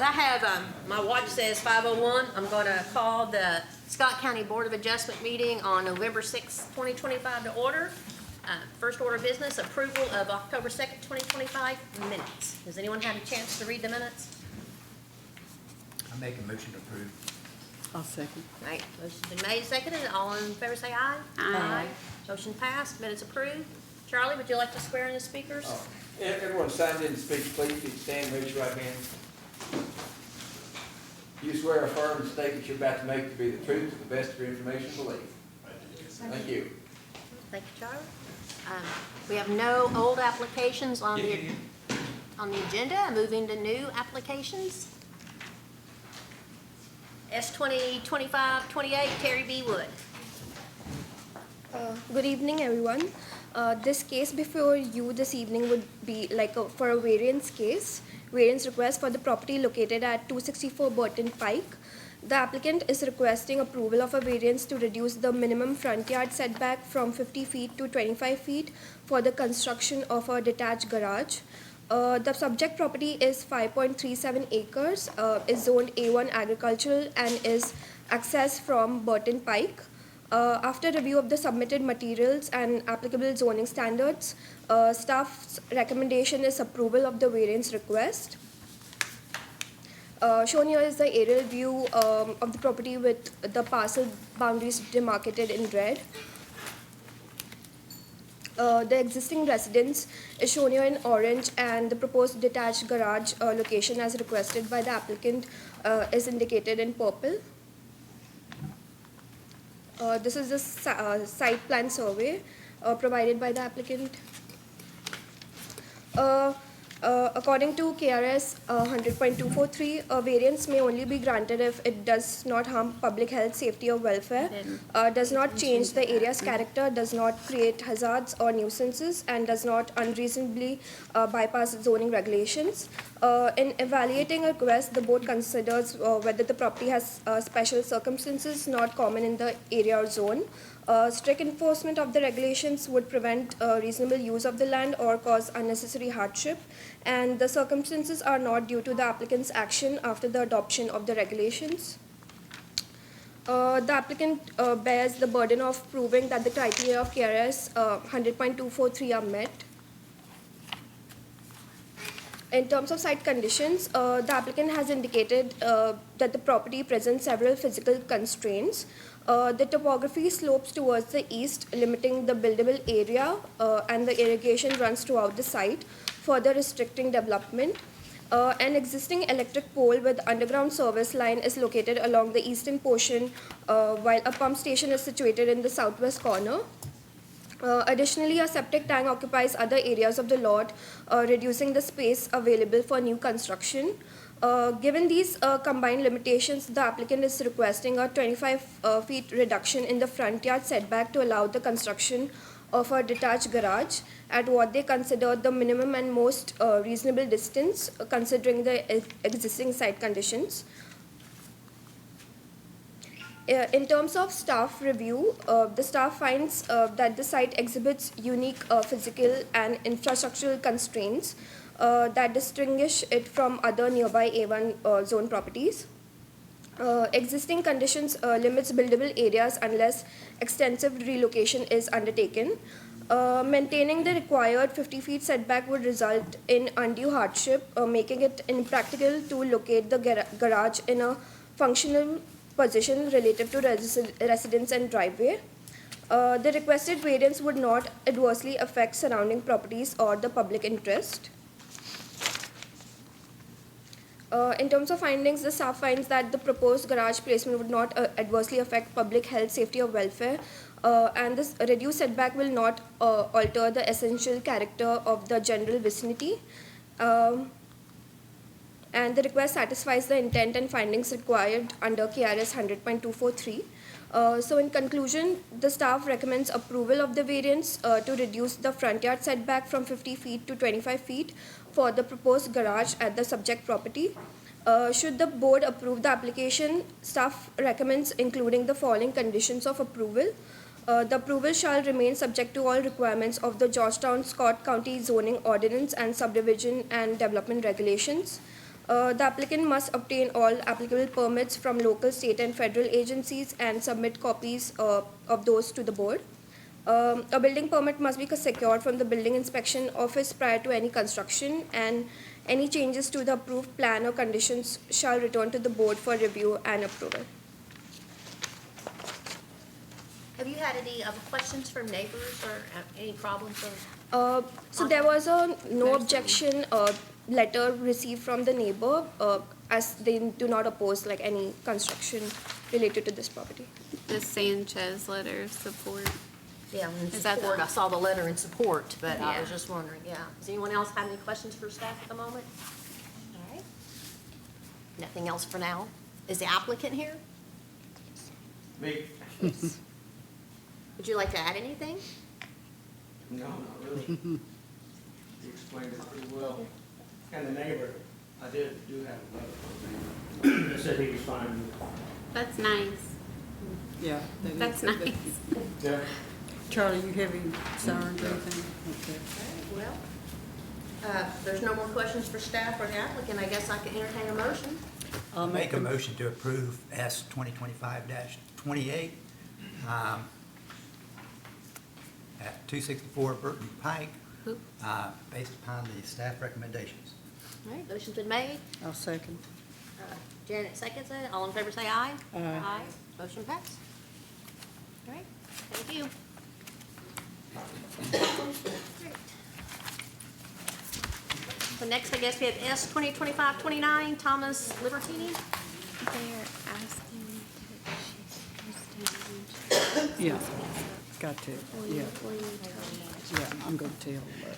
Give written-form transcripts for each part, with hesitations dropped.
I have, my watch says 5:01. I'm going to call the Scott County Board of Adjustment meeting on November 6th, 2025 to order. First order of business, approval of October 2nd, 2025 minutes. Does anyone have a chance to read the minutes? I make a motion to approve. I'll second. All right, motion's been made, seconded. All in favor say aye. Aye. Motion passed, minutes approved. Charlie, would you like to swear in the speakers? Everyone signed in to speak, please. If you stand, raise your right hand. You swear affirm the statement you're about to make to be the truth to the best of your information and belief. Thank you. Thank you, Charlie. We have no old applications on the agenda. Moving to new applications. S-2025-28, Terry B. Wood. Good evening, everyone. This case before you this evening would be for a variance case. Variance request for the property located at 264 Burton Pike. The applicant is requesting approval of a variance to reduce the minimum front yard setback from 50 feet to 25 feet for the construction of a detached garage. The subject property is 5.37 acres, is zoned A1 agricultural and is accessed from Burton Pike. After review of the submitted materials and applicable zoning standards, staff's recommendation is approval of the variance request. Shown here is the aerial view of the property with the parcel boundaries demarcated in red. The existing residence is shown here in orange, and the proposed detached garage location as requested by the applicant is indicated in purple. This is the site plan survey provided by the applicant. According to KRS 100.243, a variance may only be granted if it does not harm public health, safety, or welfare, does not change the area's character, does not create hazards or nuisances, and does not unreasonably bypass zoning regulations. In evaluating a request, the board considers whether the property has special circumstances not common in the area or zone. Strict enforcement of the regulations would prevent reasonable use of the land or cause unnecessary hardship, and the circumstances are not due to the applicant's action after the adoption of the regulations. The applicant bears the burden of proving that the criteria of KRS 100.243 are met. In terms of site conditions, the applicant has indicated that the property presents several physical constraints. The topography slopes towards the east, limiting the buildable area, and the irrigation runs throughout the site, further restricting development. An existing electric pole with underground service line is located along the eastern portion, while a pump station is situated in the southwest corner. Additionally, a septic tank occupies other areas of the lot, reducing the space available for new construction. Given these combined limitations, the applicant is requesting a 25 feet reduction in the front yard setback to allow the construction of a detached garage at what they consider the minimum and most reasonable distance, considering the existing site conditions. In terms of staff review, the staff finds that the site exhibits unique physical and infrastructural constraints that distinguish it from other nearby A1 zone properties. Existing conditions limits buildable areas unless extensive relocation is undertaken. Maintaining the required 50 feet setback would result in undue hardship, making it impractical to locate the garage in a functional position relative to residence and driveway. The requested variance would not adversely affect surrounding properties or the public interest. In terms of findings, the staff finds that the proposed garage placement would not adversely affect public health, safety, or welfare, and this reduced setback will not alter the essential character of the general vicinity. And the request satisfies the intent and findings required under KRS 100.243. So in conclusion, the staff recommends approval of the variance to reduce the front yard setback from 50 feet to 25 feet for the proposed garage at the subject property. Should the board approve the application, staff recommends including the following conditions of approval. The approval shall remain subject to all requirements of the Georgetown-Scott County Zoning Ordinance and Subdivision and Development Regulations. The applicant must obtain all applicable permits from local, state, and federal agencies and submit copies of those to the board. A building permit must be secured from the building inspection office prior to any construction, and any changes to the approved plan or conditions shall return to the board for review and approval. Have you had any questions from neighbors or any problems or? So there was a no objection letter received from the neighbor, as they do not oppose like any construction related to this property. The Sanchez letter of support. Yeah, in Is that the- support, I saw the letter in support, but I was Yeah. just wondering, yeah. Does anyone else have any questions for staff at the moment? All right. Nothing else for now. Is the applicant here? Me? Would you like to add anything? No, not really. You explained it pretty well. And the neighbor, I do have a letter from the neighbor. He said he was fine with it. That's nice. Yeah. That's nice. Yeah. Charlie, you have any concerns or anything? Okay. Well, if there's no more questions for staff or the applicant, I guess I can entertain a motion. I'll make a motion to approve S 2025-28 at 264 Burton Pike, based upon the staff recommendations. All right, motion's been made. I'll second. Janet seconds it. All in favor say aye. Aye. Motion passed. All right, thank you. Great. So next, I guess we have S 2025-29, Thomas Libertini. They're asking that she's Yeah, got to, yeah, will you tell me? yeah, I'm gonna tell, but,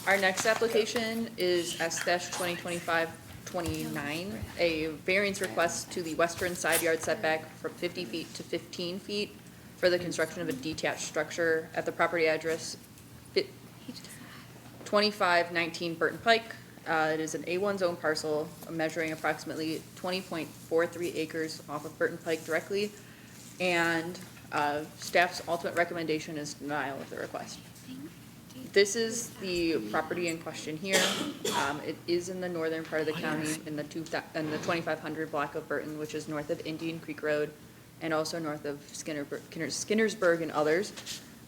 Our next application is S-2025-29, a variance request to the western side yard setback from 50 feet to 15 feet for the construction of a detached structure at the property address 2519 Burton Pike. It is an A1 zone parcel measuring approximately 20.43 acres off of Burton Pike directly, and staff's ultimate recommendation is denial of the request. This is the property in question here. It is in the northern part of the county in the 2500 block of Burton, which is north of Indian Creek Road and also north of Skinnersburg and others.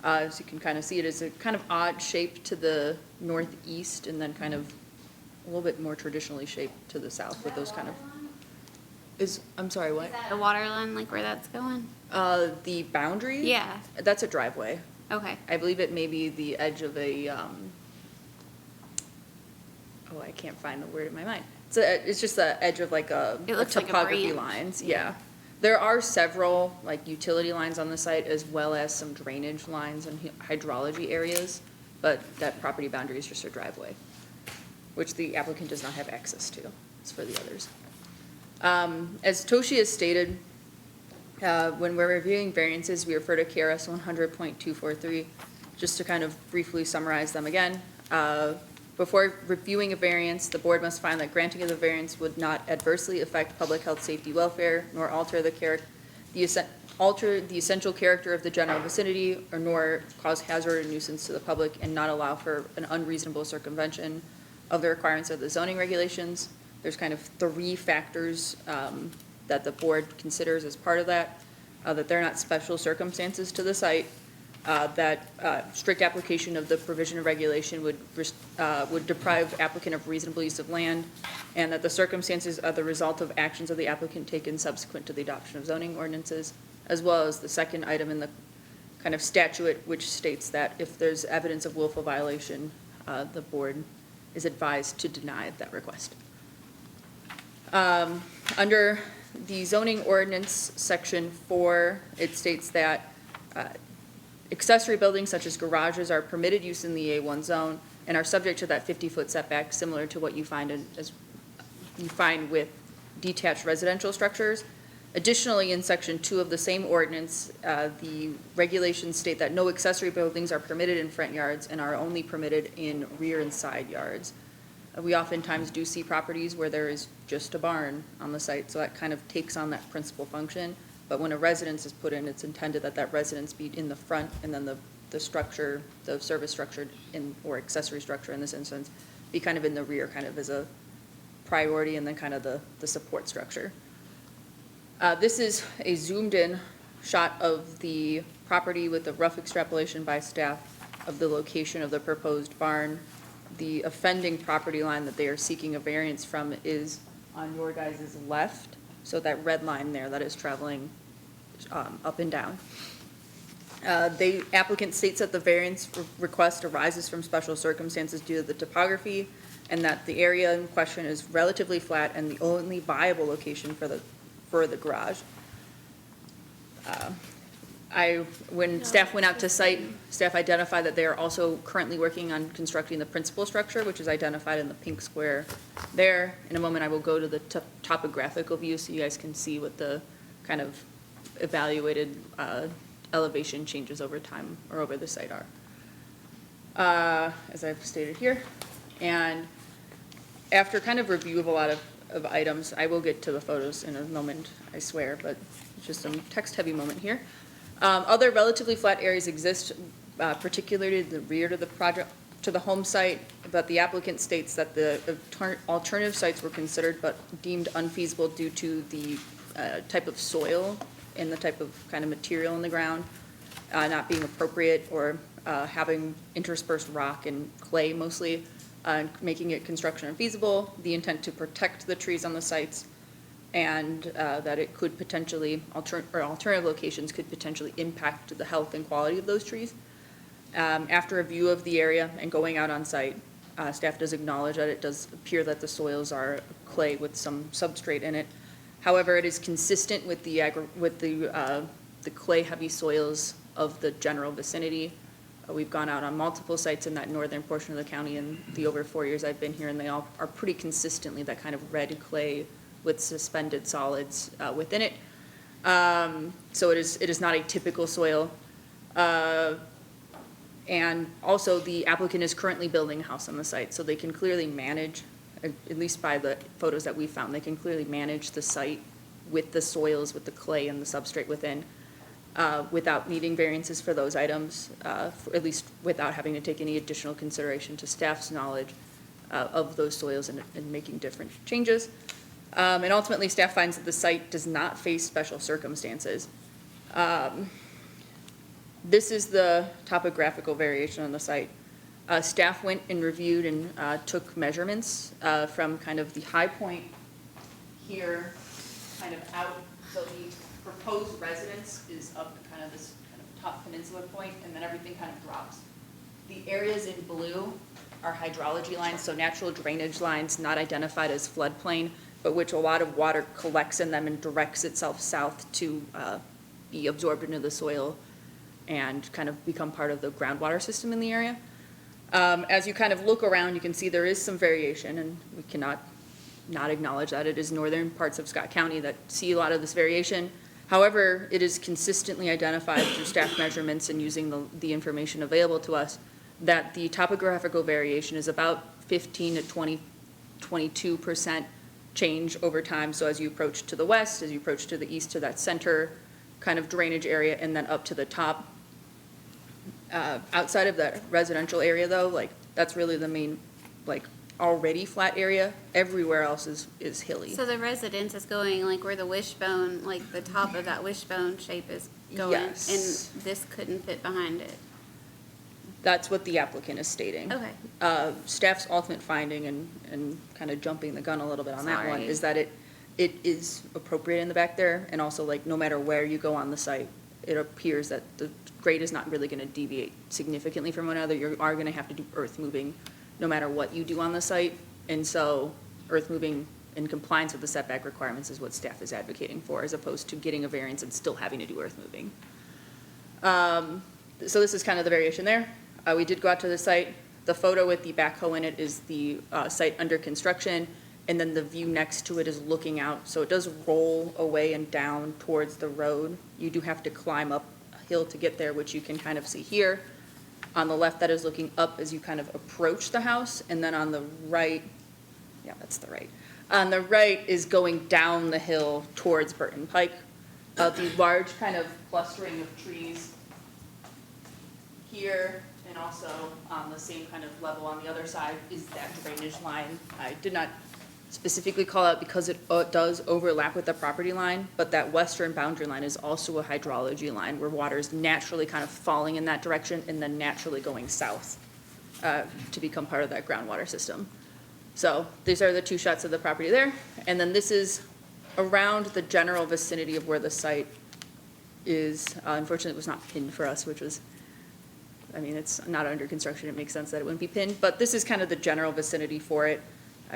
So you can kind of see it as a kind of odd shape to the northeast and then kind of a little bit more traditionally shaped to the south with those kind of, I'm sorry, what? The water line, like where that's going? The boundary? Yeah. That's a driveway. Okay. I believe it may be the edge of a, I can't find the word in my mind. It's just the edge of like a It looks like a topography branch. lines, yeah. There are several like utility lines on the site as well as some drainage lines and hydrology areas, but that property boundary is just a driveway, which the applicant does not have access to. It's for the others. As Toshi has stated, when we're reviewing variances, we refer to KRS 100.243, just to kind of briefly summarize them again. Before reviewing a variance, the board must find that granting of the variance would not adversely affect public health, safety, welfare, nor alter the essential character of the general vicinity, or nor cause hazard or nuisance to the public, and not allow for an unreasonable circumvention of the requirements of the zoning regulations. There's kind of three factors that the board considers as part of that, that they're not special circumstances to the site, that strict application of the provision of regulation would deprive applicant of reasonable use of land, and that the circumstances are the result of actions of the applicant taken subsequent to the adoption of zoning ordinances, as well as the second item in the kind of statute, which states that if there's evidence of willful violation, the board is advised to deny that request. Under the zoning ordinance, section 4, it states that accessory buildings such as garages are permitted use in the A1 zone and are subject to that 50-foot setback, similar to what you find with detached residential structures. Additionally, in section 2 of the same ordinance, the regulations state that no accessory buildings are permitted in front yards and are only permitted in rear and side yards. We oftentimes do see properties where there is just a barn on the site, so that kind of takes on that principal function. But when a residence is put in, it's intended that that residence be in the front, and then the structure, the service structure or accessory structure in this instance, be kind of in the rear, kind of as a priority, and then kind of the support structure. This is a zoomed-in shot of the property with a rough extrapolation by staff of the location of the proposed barn. The offending property line that they are seeking a variance from is on your guys' left, so that red line there that is traveling up and down. The applicant states that the variance request arises from special circumstances due to the topography, and that the area in question is relatively flat and the only viable location for the garage. When staff went out to site, staff identified that they are also currently working on constructing the principal structure, which is identified in the pink square there. In a moment, I will go to the topographical view so you guys can see what the kind of evaluated elevation changes over time or over the site are. As I've stated here. And after kind of review of a lot of items, I will get to the photos in a moment, I swear, but it's just a text-heavy moment here. Other relatively flat areas exist, particularly the rear to the project, to the home site, but the applicant states that the alternative sites were considered but deemed unfeasible due to the type of soil and the type of kind of material in the ground not being appropriate, or having interspersed rock and clay mostly, making it construction unfeasible, the intent to protect the trees on the sites, and that it could potentially, alternative locations could potentially impact the health and quality of those trees. After a view of the area and going out on site, staff does acknowledge that it does appear that the soils are clay with some substrate in it. However, it is consistent with the clay-heavy soils of the general vicinity. We've gone out on multiple sites in that northern portion of the county in the over 4 years I've been here, and they all are pretty consistently that kind of red clay with suspended solids within it. So it is not a typical soil. And also the applicant is currently building a house on the site, so they can clearly manage, at least by the photos that we found, they can clearly manage the site with the soils, with the clay and the substrate within, without needing variances for those items, at least without having to take any additional consideration to staff's knowledge of those soils and making different changes. And ultimately, staff finds that the site does not face special circumstances. This is the topographical variation on the site. Staff went and reviewed and took measurements from kind of the high point here, kind of out. So the proposed residence is up kind of this kind of top peninsula point, and then everything kind of drops. The areas in blue are hydrology lines, so natural drainage lines not identified as floodplain, but which a lot of water collects in them and directs itself south to be absorbed into the soil and kind of become part of the groundwater system in the area. As you kind of look around, you can see there is some variation, and we cannot not acknowledge that. It is northern parts of Scott County that see a lot of this variation. However, it is consistently identified through staff measurements and using the information available to us that the topographical variation is about 15 to 22% change over time. So as you approach to the west, as you approach to the east, to that center kind of drainage area, and then up to the top. Outside of that residential area though, like that's really the main, like already flat area. Everywhere else is hilly. So the residence is going like where the wishbone, like the top of that wishbone shape is going, Yes. and this couldn't fit behind it. That's what the applicant is stating. Okay. Staff's ultimate finding, and kind of jumping the gun a little bit on that one, Sorry. is that it is appropriate in the back there, and also like no matter where you go on the site, it appears that the grade is not really going to deviate significantly from one another. You are going to have to do earth moving no matter what you do on the site, and so earth moving in compliance with the setback requirements is what staff is advocating for, as opposed to getting a variance and still having to do earth moving. So this is kind of the variation there. We did go out to the site. The photo with the backhoe in it is the site under construction, and then the view next to it is looking out. So it does roll away and down towards the road. You do have to climb up a hill to get there, which you can kind of see here. On the left, that is looking up as you kind of approach the house, and then on the right, yeah, that's the right. On the right is going down the hill towards Burton Pike. The large kind of clustering of trees here And also, on the same kind of level on the other side is that drainage line. I did not specifically call out because it does overlap with the property line, but that western boundary line is also a hydrology line where water is naturally kind of falling in that direction and then naturally going south to become part of that groundwater system. So these are the two shots of the property there. And then this is around the general vicinity of where the site is. Unfortunately, it was not pinned for us, which was, I mean, it's not under construction. It makes sense that it wouldn't be pinned, but this is kind of the general vicinity for it.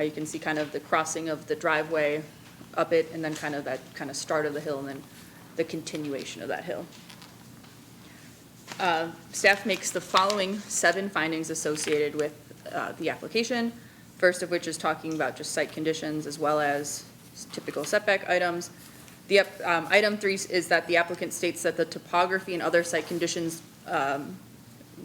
You can see kind of the crossing of the driveway up it, and then kind of that kind of start of the hill, and then the continuation of that hill. Staff makes the following 7 findings associated with the application. First of which is talking about just site conditions as well as typical setback items. The item 3 is that the applicant states that the topography and other site conditions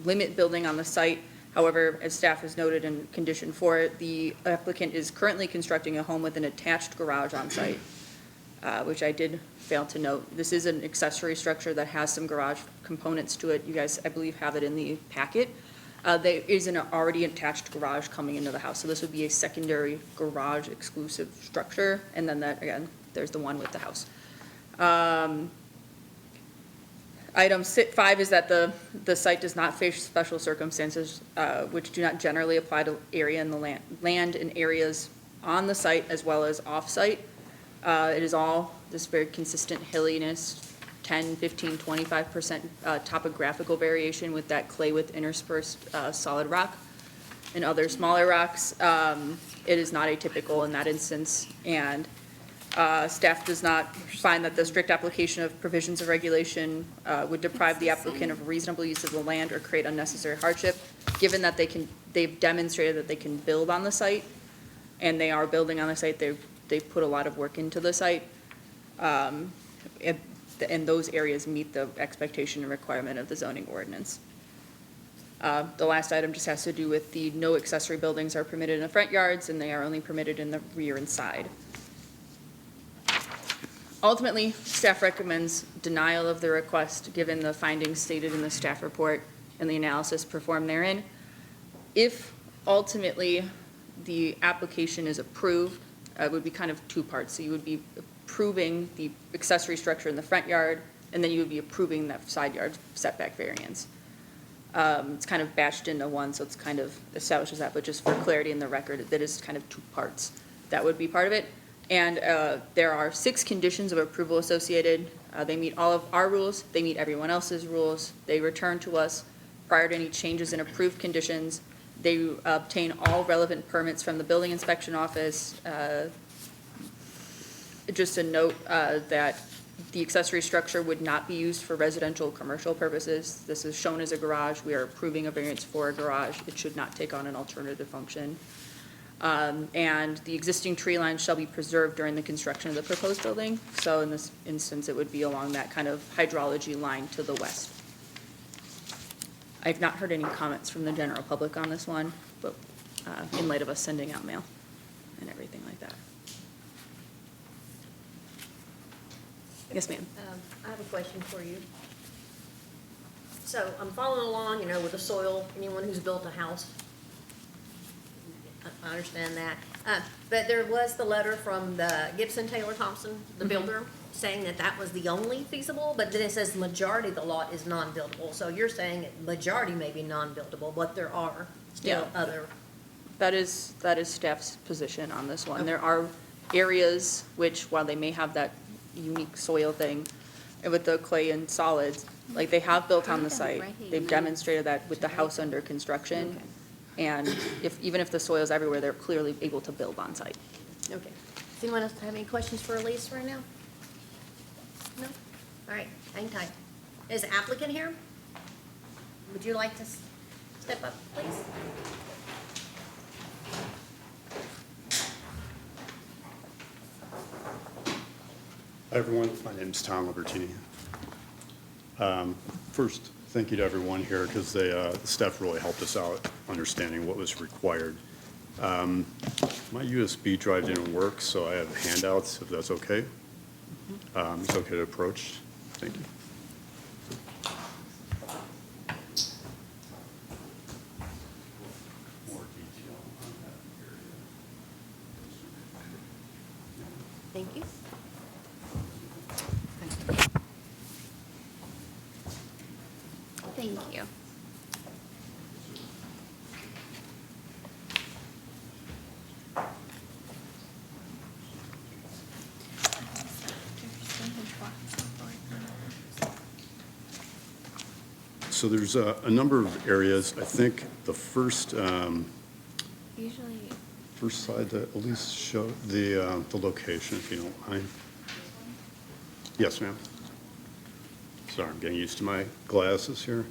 limit building on the site. However, as staff has noted in condition 4, the applicant is currently constructing a home with an attached garage on site, which I did fail to note. This is an accessory structure that has some garage components to it. You guys, I believe, have it in the packet. There is an already attached garage coming into the house, so this would be a secondary garage exclusive structure, and then that, again, there's the one with the house. Item 5 is that the site does not face special circumstances which do not generally apply to area in the land in areas on the site as well as off-site. It is all this very consistent hilliness, 10, 15, 25% topographical variation with that clay with interspersed solid rock and other smaller rocks. It is not atypical in that instance, and staff does not find that the strict application of provisions of regulation would deprive the applicant of reasonable use of the land or create unnecessary hardship, given that they've demonstrated that they can build on the site, and they are building on the site. They've put a lot of work into the site, and those areas meet the expectation and requirement of the zoning ordinance. The last item just has to do with the no accessory buildings are permitted in the front yards, and they are only permitted in the rear and side. Ultimately, staff recommends denial of the request given the findings stated in the staff report and the analysis performed therein. If ultimately the application is approved, it would be kind of 2 parts. So you would be approving the accessory structure in the front yard, and then you would be approving that side yard setback variance. It's kind of batched into one, so it's kind of establishes that, but just for clarity in the record, that is kind of 2 parts. That would be part of it. And there are 6 conditions of approval associated. They meet all of our rules. They meet everyone else's rules. They return to us prior to any changes in approved conditions. They obtain all relevant permits from the building inspection office. Just a note that the accessory structure would not be used for residential or commercial purposes. This is shown as a garage. We are approving a variance for a garage. It should not take on an alternative function. And the existing tree line shall be preserved during the construction of the proposed building. So in this instance, it would be along that kind of hydrology line to the west. I've not heard any comments from the general public on this one, but in light of us sending out mail and everything like that. Yes, ma'am. I have a question for you. So I'm following along, with the soil, anyone who's built a house, I understand that. But there was the letter from the Gibson Taylor Thompson, the builder, saying that that was the only feasible, but then it says the majority of the lot is non-buildable. So you're saying that majority may be non-buildable, but there are still other. That is staff's position on this one. There are areas which, while they may have that unique soil thing, and with the clay and solids, like they have built on the site. They've demonstrated that with the house under construction. Okay. And even if the soil's everywhere, they're clearly able to build on site. Okay. Does anyone else have any questions for Elise right now? No? All right, hang tight. Is the applicant here? Would you like to step up, please? Hi, everyone. My name is Tom Libertini. First, thank you to everyone here because the staff really helped us out understanding what was required. My USB drive didn't work, so I have handouts, if that's okay. It's okay to approach. Thank you. Thank you. Thank you. So there's a number of areas. I think the first, Usually, first slide to at least show the location, if you don't mind. Yes, ma'am. Sorry, I'm getting used to my glasses here.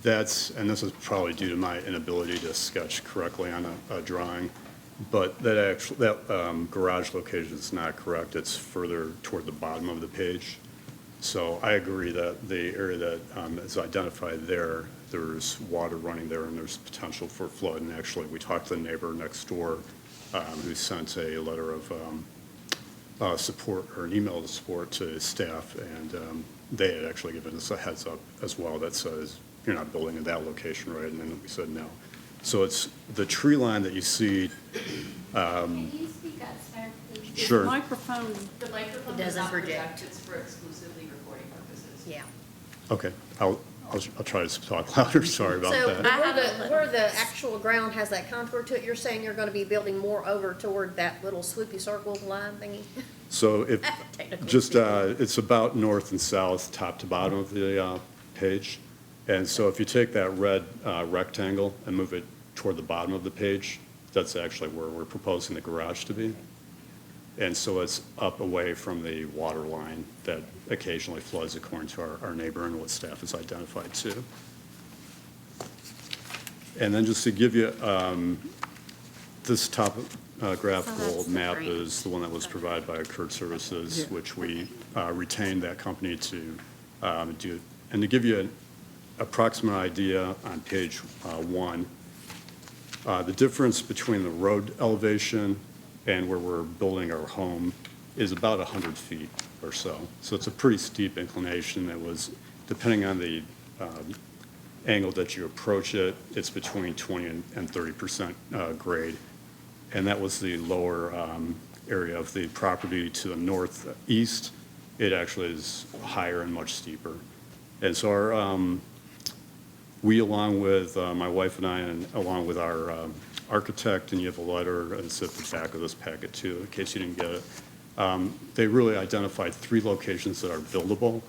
That's, and this is probably due to my inability to sketch correctly on a drawing, but that garage location is not correct. It's further toward the bottom of the page. So I agree that the area that is identified there, there's water running there and there's potential for flood. And actually, we talked to the neighbor next door who sent a letter of support, or an email of support to staff, and they had actually given us a heads up as well that says, you're not building in that location, right? And then we said no. So it's the tree line that you see. can you speak up, sir, please? Sure. Microphone, The microphone It does doesn't not project. project, it's for exclusively recording purposes. Yeah. Okay, I'll try to talk louder, sorry about So that. where the actual ground has that contour to it, you're saying you're gonna be building more over toward that little swoopy circle line thingy? So if, Technically just, speaking. it's about north and south, top to bottom of the page. And so if you take that red rectangle and move it toward the bottom of the page, that's actually where we're proposing the garage to be. And so it's up away from the water line that occasionally floods according to our neighbor and what staff has identified too. And then just to give you, this top graphical that's the map green. is the one that was provided by Kurt Services, Yeah. which we retained that company to do. And to give you an approximate idea on page 1, the difference between the road elevation and where we're building our home is about 100 feet or so. So it's a pretty steep inclination. It was, depending on the angle that you approach it, it's between 20 and 30% grade. And that was the lower area of the property. To the northeast, it actually is higher and much steeper. And so we, along with my wife and I, and along with our architect, and you have a letter, and it's at the back of this packet too, in case you didn't get it, they really identified 3 locations that are buildable.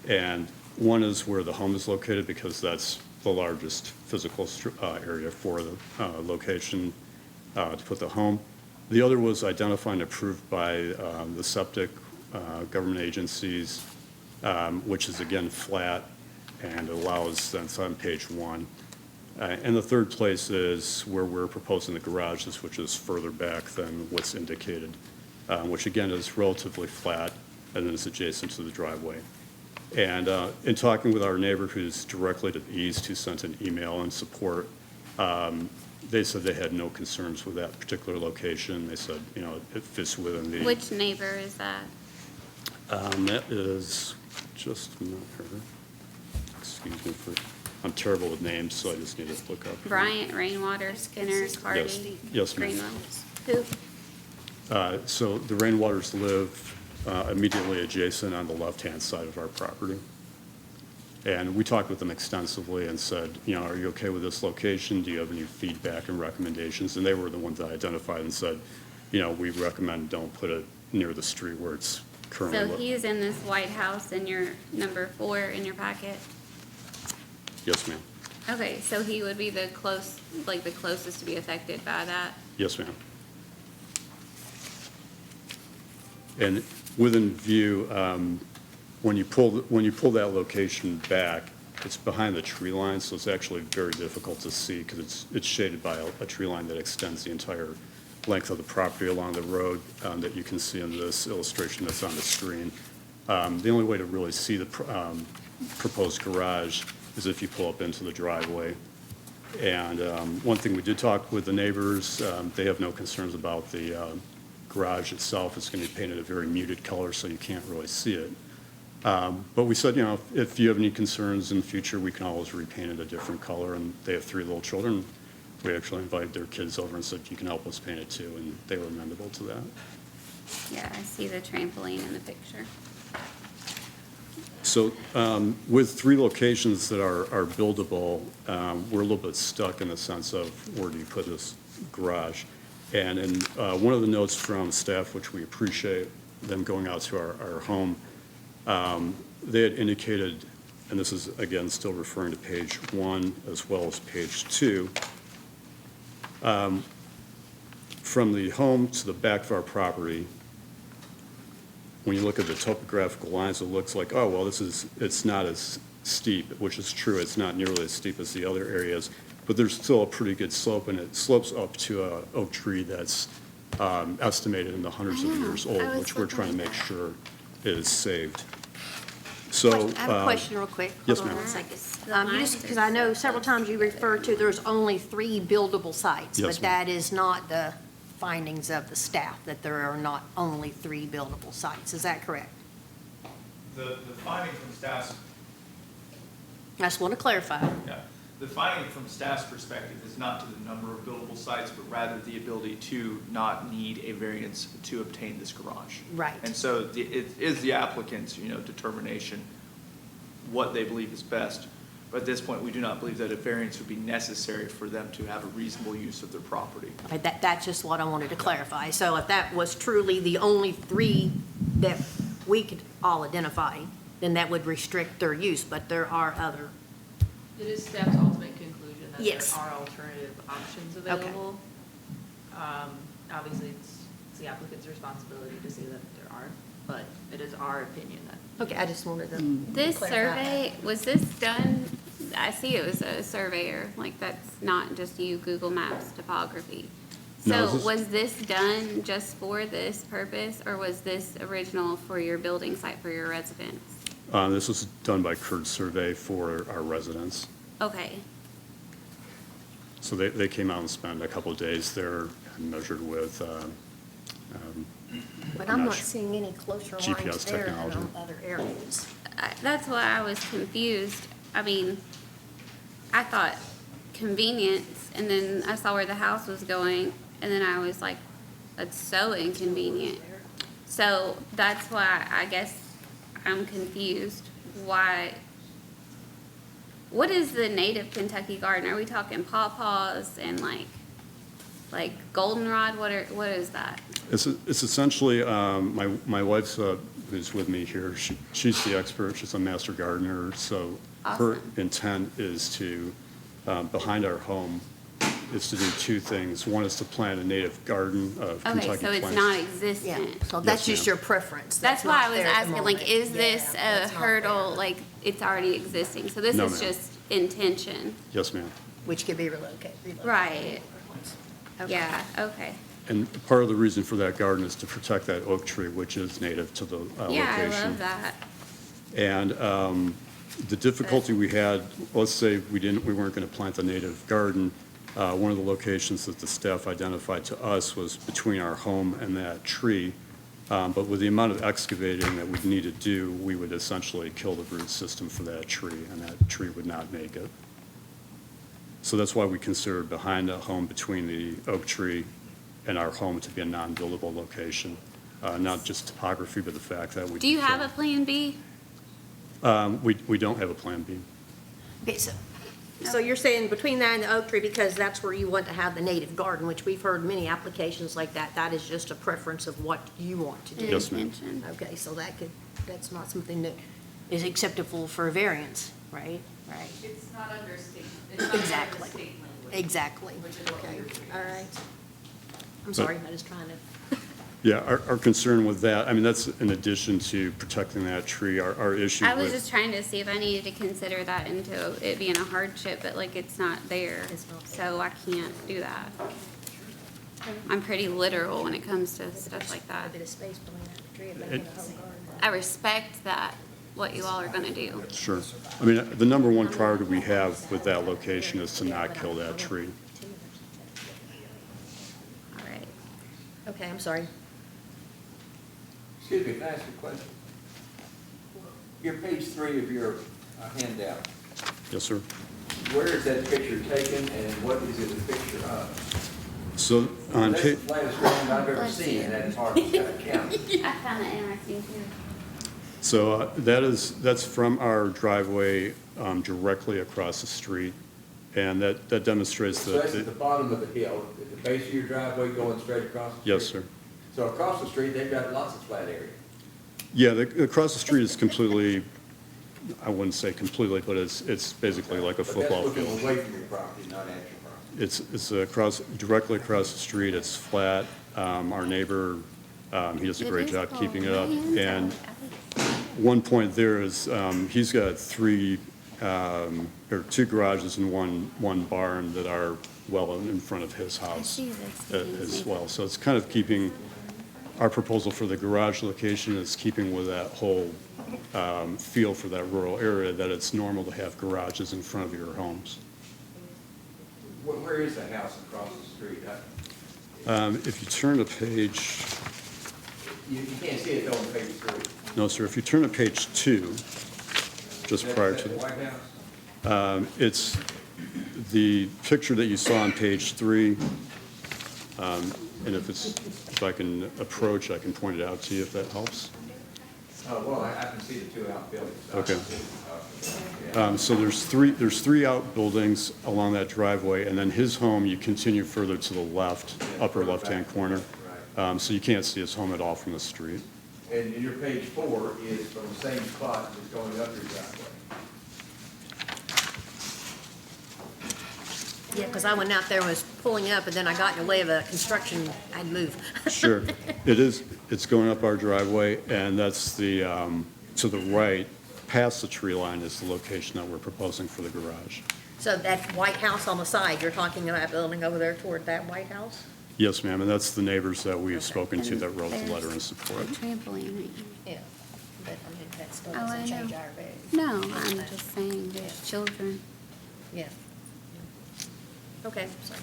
And one is where the home is located, because that's the largest physical area for the location to put the home. The other was identified and approved by the septic government agencies, which is again flat and allows, that's on page 1. And the third place is where we're proposing the garages, which is further back than what's indicated, which again is relatively flat and then is adjacent to the driveway. And in talking with our neighbor who's directly to the east, who sent an email in support, they said they had no concerns with that particular location. They said, you know, it fits within the. Which neighbor is that? That is just a minute here. Excuse me for, I'm terrible with names, so I just need to look up. Bryant, Rainwater, Skinner, Cardy? Yes, ma'am. Greenwell? Who? So the Rainwaters live immediately adjacent on the left-hand side of our property. And we talked with them extensively and said, you know, are you okay with this location? Do you have any feedback and recommendations? And they were the ones that identified and said, you know, we recommend don't put it near the street where it's currently. So he's in this White House in your number 4 in your packet? Yes, ma'am. Okay, so he would be the closest to be affected by that? Yes, ma'am. And within view, when you pull that location back, it's behind the tree line, so it's actually very difficult to see because it's shaded by a tree line that extends the entire length of the property along the road that you can see in this illustration that's on the screen. The only way to really see the proposed garage is if you pull up into the driveway. And one thing we did talk with the neighbors, they have no concerns about the garage itself. It's going to be painted a very muted color, so you can't really see it. But we said, you know, if you have any concerns in the future, we can always repaint it a different color. And they have 3 little children, We actually invited their kids over and said, you can help us paint it too, and they were amenable to that. Yeah, I see the trampoline in the picture. So with 3 locations that are buildable, we're a little bit stuck in the sense of where do you put this garage? And in one of the notes from staff, which we appreciate them going out to our home, they had indicated, and this is again still referring to page 1 as well as page 2, from the home to the back of our property, when you look at the topographical lines, it looks like, oh, well, it's not as steep, which is true. It's not nearly as steep as the other areas, but there's still a pretty good slope, and it slopes up to a oak tree that's estimated in the hundreds of years old, I was which we're looking trying to at make that. sure is saved. So. I have a question real quick. Yes, Hold on ma'am. 1 second. The You lines just, because are I know so several close. times you referred to there's only 3 buildable sites. Yes, But ma'am. that is not the findings of the staff, that there are not only 3 buildable sites. Is that correct? The finding from staff's, I just want to clarify. yeah, the finding from staff's perspective is not to the number of buildable sites, but rather the ability to not need a variance to obtain this garage. Right. And so it is the applicant's, determination what they believe is best. But at this point, we do not believe that a variance would be necessary for them to have a reasonable use of their property. Okay, that's just what I wanted to clarify. So if that was truly the only 3 that we could all identify, then that would restrict their use, but there are other. It is staff's ultimate conclusion that there Yes. are alternative options available. Obviously, it's the applicant's responsibility to say that there aren't, but it is our opinion that. Okay, I just wanted to. This clarify. survey, was this done, I see it was a surveyor, like that's not just you Google Maps topography. No, So this- was this done just for this purpose, or was this original for your building site for your residents? This was done by Kurt's survey for our residents. Okay, So they came out and spent a couple of days there and measured with, But I'm I'm not not sure. seeing any closer lines GPS there than technology. on other areas. that's why I was confused. I mean, I thought convenience, and then I saw where the house was going, and then I was like, that's so inconvenient. So that's why I guess I'm confused. Why? What is the native Kentucky garden? Are we talking pawpaws and like goldenrod? What is that? it's essentially, my wife's, who's with me here, she's the expert, she's a master gardener, so her Awesome. intent is to, behind our home, is to do 2 things. One is to plant a native garden of Kentucky Okay, plants. so it's not Yeah, existent. so that's Yes, just ma'am. your preference. That's why I not was there at the asking, like, moment. is this Yeah, a that's not hurdle, there, like, it's already existing? So this No, is ma'am. just intention, Yes, ma'am. Which could be relocated. right? Okay. Yeah, okay. And part of the reason for that garden is to protect that oak tree, which is native to the location. Yeah, I love that. And the difficulty we had, let's say we weren't going to plant the native garden, one of the locations that the staff identified to us was between our home and that tree. But with the amount of excavating that we'd need to do, we would essentially kill the root system for that tree, and that tree would not make it. So that's why we considered behind the home between the oak tree and our home to be a non-buildable location. Not just topography, but the fact that we. Do you have a plan B? We don't have a plan B. Okay, so you're saying between that and the oak tree, because that's where you want to have the native garden, which we've heard many applications like that, that is just a preference of what you want to do. Yes, ma'am. Intention. Okay, so that's not something that is acceptable for a variance, right? Right. It's not under state, it's not under Exactly. state language. Exactly. Which is what Okay, we're doing. all right. I'm sorry, I was trying to. Yeah, our concern with that, I mean, that's in addition to protecting that tree, our issue I was with. just trying to see if I needed to consider that into it being a hardship, but like it's not there. It's not there. So I can't do that. I'm pretty literal when it comes to stuff like that. A bit of space between that tree and making a whole garden. I respect that, what you all are gonna do. Sure. I mean, the number one priority we have with that location is to not kill that tree. All right. Okay, I'm sorry. Excuse me, can I ask you a question? Your page 3 of your handout, Yes, sir. Where is that picture taken and what is it a picture of? So on That's the page, flattest ground I've ever seen in that entire county. I found it interesting too. so that's from our driveway directly across the street, and that demonstrates So that's at the that, bottom of the hill, at the base of your driveway going straight across the street? yes, sir. So across the street, they've got lots of flat area. Yeah, across the street is completely, I wouldn't say completely, but it's basically like a football But that's field. looking away from your property, not at your property. It's directly across the street, it's flat. Our neighbor, he does a great job keeping it up. And one point there is, he's got two garages and one barn that are well in front of his house as well. So it's kind of keeping, our proposal for the garage location is keeping with that whole feel for that rural area, that it's normal to have garages in front of your homes. Where is the house across the street? If you turn to page, You can't see it though on page 3. no, sir, if you turn to page 2, just prior to the the. White House? It's the picture that you saw on page 3, and if I can approach, I can point it out to you if that helps. Oh, well, I can see the two outbuildings. Okay. Yeah. So there's three outbuildings along that driveway, and then his home, you continue further to the left, upper left-hand corner. So you can't see his home at all from the street. And your page 4 is from the same spot that's going up your driveway. Yeah, because I went out there and was pulling up, and then I got in the way of a construction, I'd move. Sure. It's going up our driveway, and that's the, to the right, past the tree line is the location that we're proposing for the garage. So that white house on the side, you're talking about building over there toward that white house? Yes, ma'am, and that's the neighbors that we've spoken to that wrote the letter in support. Trampoline right Yeah. But I mean, that still Oh, I doesn't change know. our vote. here. No, I'm just saying there's children. Yeah. Okay, so.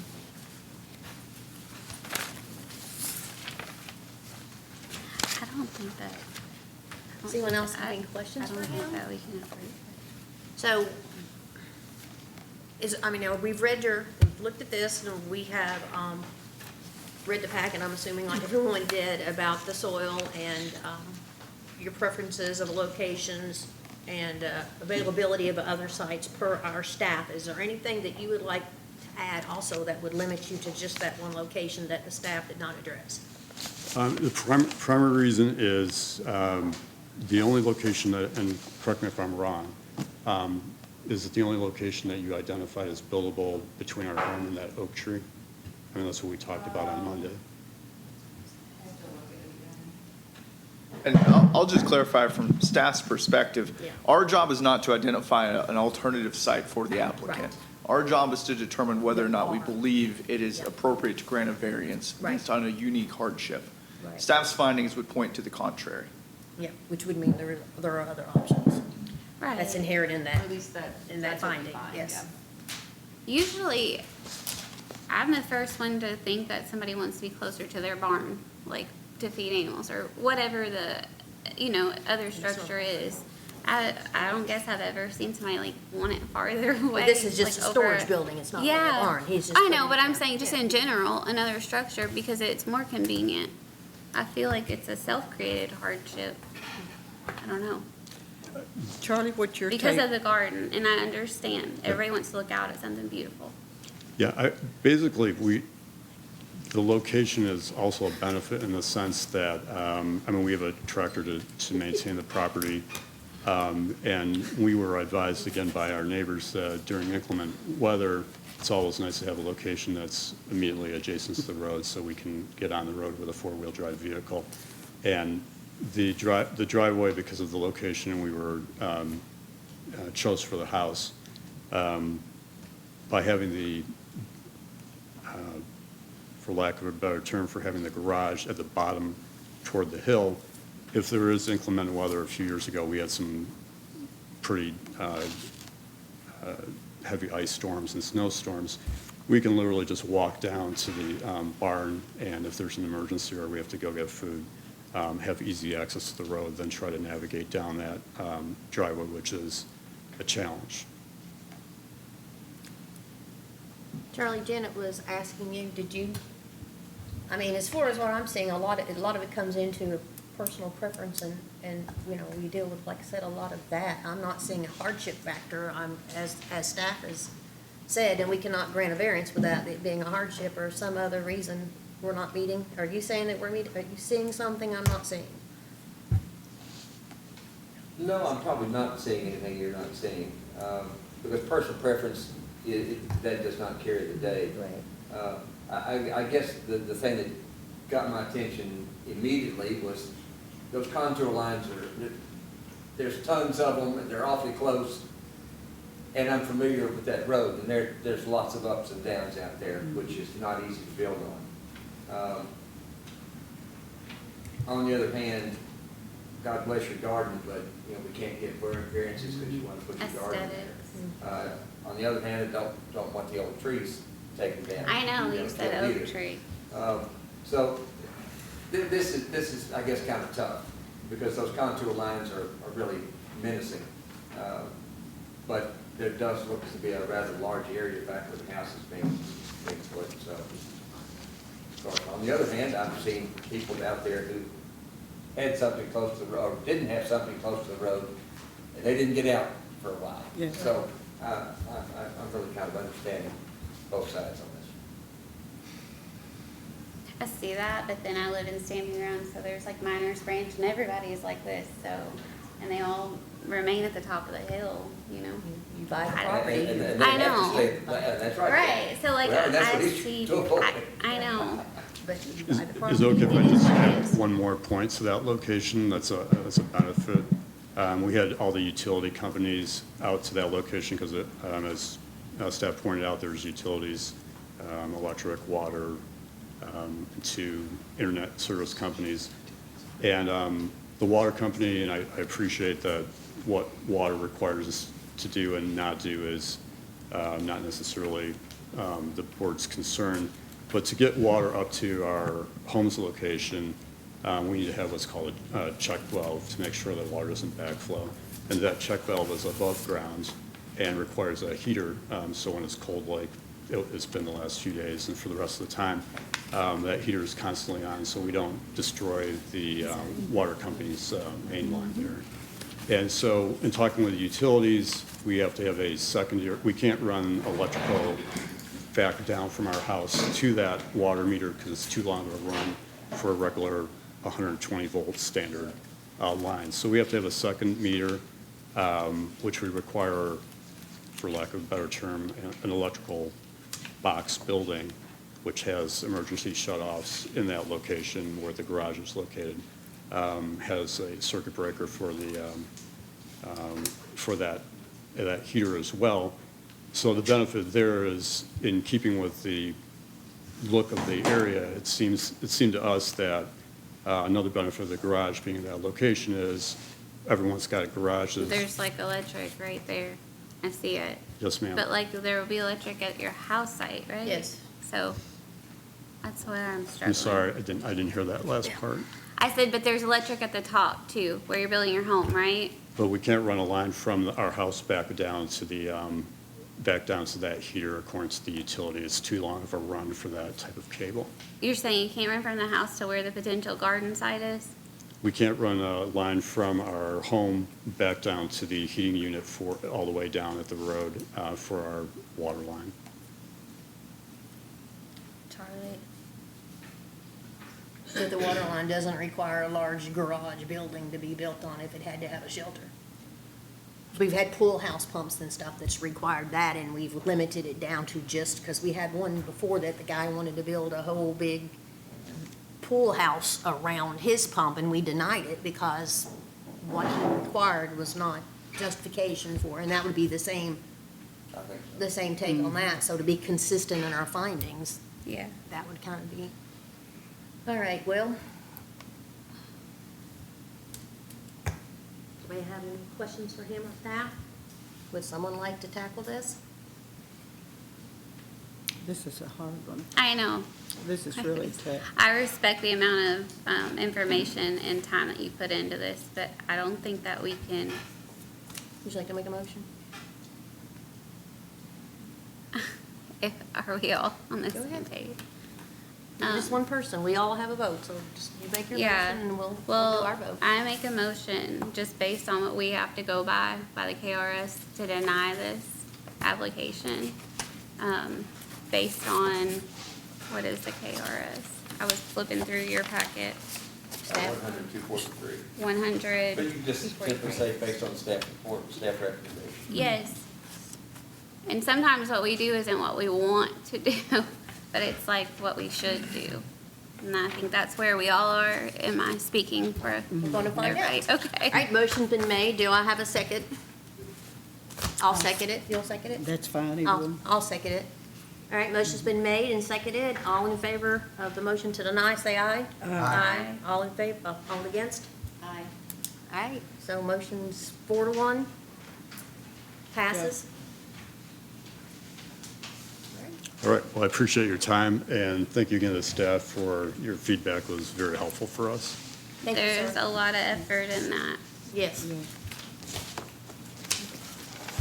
I don't think that. I don't Does anyone think else that- have any questions I don't for think him? that we can approve. So, we've read looked at this, and we have, read the packet, I'm assuming like everyone did, about the soil and, your preferences of locations and, availability of other sites per our staff. Is there anything that you would like to add also that would limit you to just that one location that the staff did not address? The primary reason is the only location that, and correct me if I'm wrong, is it the only location that you identified as buildable between our home and that oak tree? I mean, that's what we talked about on Monday. And I'll just clarify from staff's perspective, Yeah. our job is not to identify an alternative site for the applicant. Right. Our job is to determine whether or not we believe it is appropriate to grant a variance Right. based on a unique hardship. Right. Staff's findings would point to the contrary. Yeah, which would mean there are other options. Right. That's inherent in that, At least that. in that that's what we finding, find, yes. yeah. Usually, I'm the first one to think that somebody wants to be closer to their barn, like to feed animals or whatever the, other structure is. I don't guess I've ever seen somebody like want it farther away. But this is just like, a over storage building, it's not like a Yeah. barn. He's just I know, putting but it I'm down. saying just Yeah. in general, another structure because it's more convenient. I feel like it's a self-created hardship. I don't know. Charlie, what's your take? Because of the garden, and I understand. Everybody wants to look out at something beautiful. Yeah, basically, the location is also a benefit in the sense that, we have a tractor to maintain the property. And we were advised again by our neighbors during inclement weather, it's always nice to have a location that's immediately adjacent to the road so we can get on the road with a four-wheel drive vehicle. And the driveway, because of the location we were chose for the house, by having the, for lack of a better term, for having the garage at the bottom toward the hill, if there is inclement weather, a few years ago, we had some pretty heavy ice storms and snowstorms. We can literally just walk down to the barn, and if there's an emergency or we have to go get food, have easy access to the road, then try to navigate down that driveway, which is a challenge. Charlie, Janet was asking you, did you, I mean, as far as what I'm seeing, a lot of it comes into personal preference and, you know, we deal with, like I said, a lot of that. I'm not seeing a hardship factor. As staff has said, and we cannot grant a variance without it being a hardship or some other reason we're not meeting. Are you saying that we're meeting, are you seeing something I'm not seeing? No, I'm probably not seeing anything you're not seeing, because personal preference, that does not carry the day. Right. I guess the thing that got my attention immediately was those contour lines there's tons of them, and they're awfully close, and I'm familiar with that road, and there's lots of ups and downs out there, which is not easy to build on. On the other hand, God bless your garden, but, you know, we can't get variances because you want to put your garden there. On the other hand, I don't want the old trees taken down. I know, you don't said either. oak tree. So this is, I guess, kind of tough, because those contour lines are really menacing. But there does look to be a rather large area back where the house is being put, so. On the other hand, I've seen people out there who had something close to the road, or didn't have something close to the road, and they didn't get out for a while. Yeah. So I'm really kind of understanding both sides on this. I see that, but then I live in Standing Ground, so there's like Miners Branch, and everybody is like this, so, and they all remain at the top of the hill, you know? You buy the I- property. And they I have to know. stay- That's right. Right, so like, Well, and that's I what he's see, to a point. I know. But you Is buy the is property. it okay if I It is just what it add is. one more point to that location? That's a benefit. We had all the utility companies out to that location because as staff pointed out, there's utilities, electric, water, to internet service companies. And the water company, and I appreciate that what water requires us to do and not do is not necessarily the board's concern. But to get water up to our home's location, we need to have what's called a check valve to make sure that water doesn't backflow. And that check valve is above ground and requires a heater, so when it's cold like it's been the last few days and for the rest of the time, that heater is constantly on so we don't destroy the water company's main line there. And so in talking with the utilities, we have to have a secondary, we can't run electrical back down from our house to that water meter because it's too long of a run for a regular 120 volt standard line. So we have to have a second meter, which would require, for lack of a better term, an electrical box building, which has emergency shutoffs in that location where the garage is located, has a circuit breaker for that heater as well. So the benefit there is, in keeping with the look of the area, it seemed to us that another benefit of the garage being in that location is everyone's got a garage that's. There's like electric right there. I see it. Yes, ma'am. But like there will be electric at your house site, right? Yes. So that's where I'm struggling. I'm sorry, I didn't hear that last part. I said, but there's electric at the top too, where you're building your home, right? But we can't run a line from our house back down to that heater according to the utility. It's too long of a run for that type of cable. You're saying you can't run from the house to where the potential garden site is? We can't run a line from our home back down to the heating unit all the way down at the road for our water line. Charlie? But the water line doesn't require a large garage building to be built on if it had to have a shelter. We've had pool house pumps and stuff that's required that, and we've limited it down to just, because we had one before that the guy wanted to build a whole big pool house around his pump, and we denied it because what he required was not justification for, and that would be the same, I think so. the same take on that. So to be consistent in our findings, Yeah. that would kind of be. All right, well. Do we have any questions for him or staff? Would someone like to tackle this? This is a hard one. I know. This is really tough. I respect the amount of information and time that you put into this, but I don't think that we can. Would you like to make a motion? are we all on the Go same ahead. page? You're just one person. We all have a vote, so just you make your Yeah. motion and we'll do Well, our vote. I make a motion, just based on what we have to go by the KRS, to deny this application, based on, what is the KRS? I was flipping through your packet, Staff. 100-243. 100. But you can just simply say based on staff report, staff recommendation. Yes. And sometimes what we do isn't what we want to do, but it's like what we should do. And I think that's where we all are. Am I speaking for We're gonna find everybody? out. Okay. All right, motion's been made. Do I have a second? I'll second it. You'll second it? That's fine, either I'll, one. I'll second it. All right, motion's been made and seconded. All in favor of the motion to deny, say aye. Aye. All in favor, all against? Aye. All right, so motion's 4-1. Passes. All right, well, I appreciate your time, and thank you again to the staff for your feedback was very helpful for us. Thank you, There's sir. a lot of effort in that. Yes. Yeah.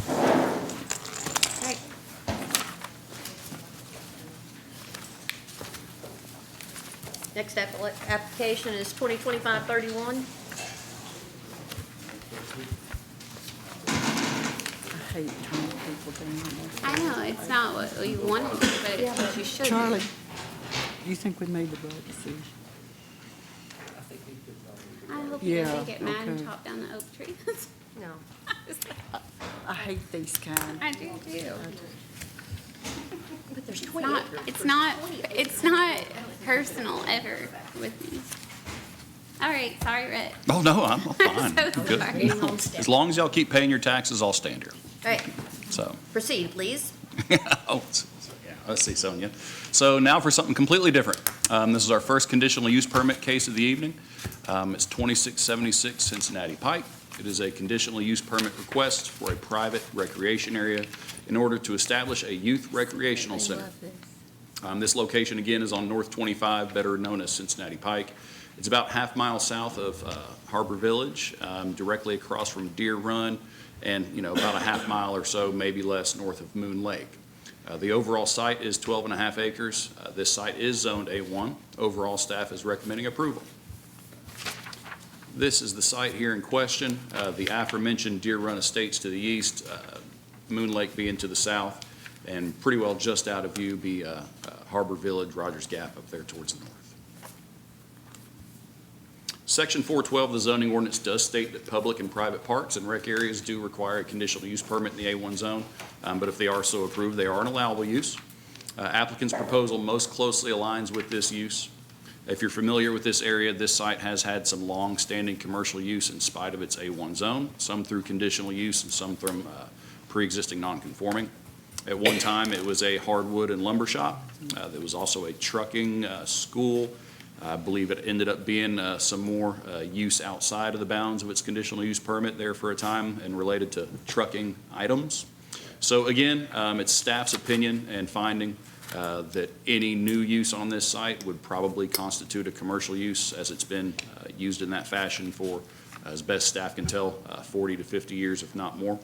All right. Next application is 2025-31. I hate turning people down. I know, it's not what we wanted to, but it's what you should do. Charlie, do you think we made the right decision? I hope you Yeah, doesn't get mad and okay. chop down the oak tree. No. I hate these kind. I do too. But there's It's 20 not, acres. it's not personal ever with me. All right, sorry, Rhett. Oh, no, I'm fine. So I'm good. sorry. Being on step. As long as y'all keep paying your taxes, I'll stand here. All right, So, proceed, please. oh, yeah, let's see, Sonia. So now for something completely different. This is our first conditional use permit case of the evening. It's 2676 Cincinnati Pike. It is a conditional use permit request for a private recreation area in order to establish a youth recreational center. This location, again, is on North 25, better known as Cincinnati Pike. It's about half-mile south of Harbor Village, directly across from Deer Run, and, about a half-mile or so, maybe less, north of Moon Lake. The overall site is 12.5 acres. This site is zoned A1. Overall, staff is recommending approval. This is the site here in question. The aforementioned Deer Run Estates to the east, Moon Lake being to the south, and pretty well just out of view be Harbor Village, Rogers Gap up there towards the north. Section 412 of the zoning ordinance does state that public and private parks and rec areas do require a conditional use permit in the A1 zone, but if they are so approved, they are an allowable use. Applicant's proposal most closely aligns with this use. If you're familiar with this area, this site has had some long-standing commercial use in spite of its A1 zone, some through conditional use and some from pre-existing non-conforming. At one time, it was a hardwood and lumber shop. There was also a trucking school. I believe it ended up being some more use outside of the bounds of its conditional use permit there for a time and related to trucking items. So again, it's staff's opinion and finding that any new use on this site would probably constitute a commercial use as it's been used in that fashion for, as best staff can tell, 40 to 50 years, if not more.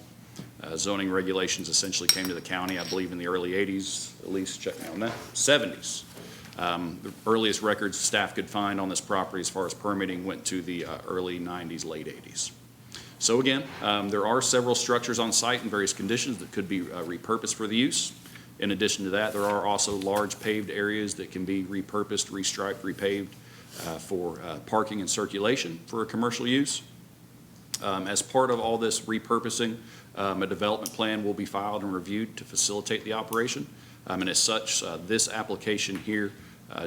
Zoning regulations essentially came to the county, I believe, in the early 80s, at least, check me on that, 70s. The earliest records staff could find on this property as far as permitting went to the early 90s, late 80s. So again, there are several structures on site in various conditions that could be repurposed for the use. In addition to that, there are also large paved areas that can be repurposed, restriped, repaved for parking and circulation for a commercial use. As part of all this repurposing, a development plan will be filed and reviewed to facilitate the operation. And as such, this application here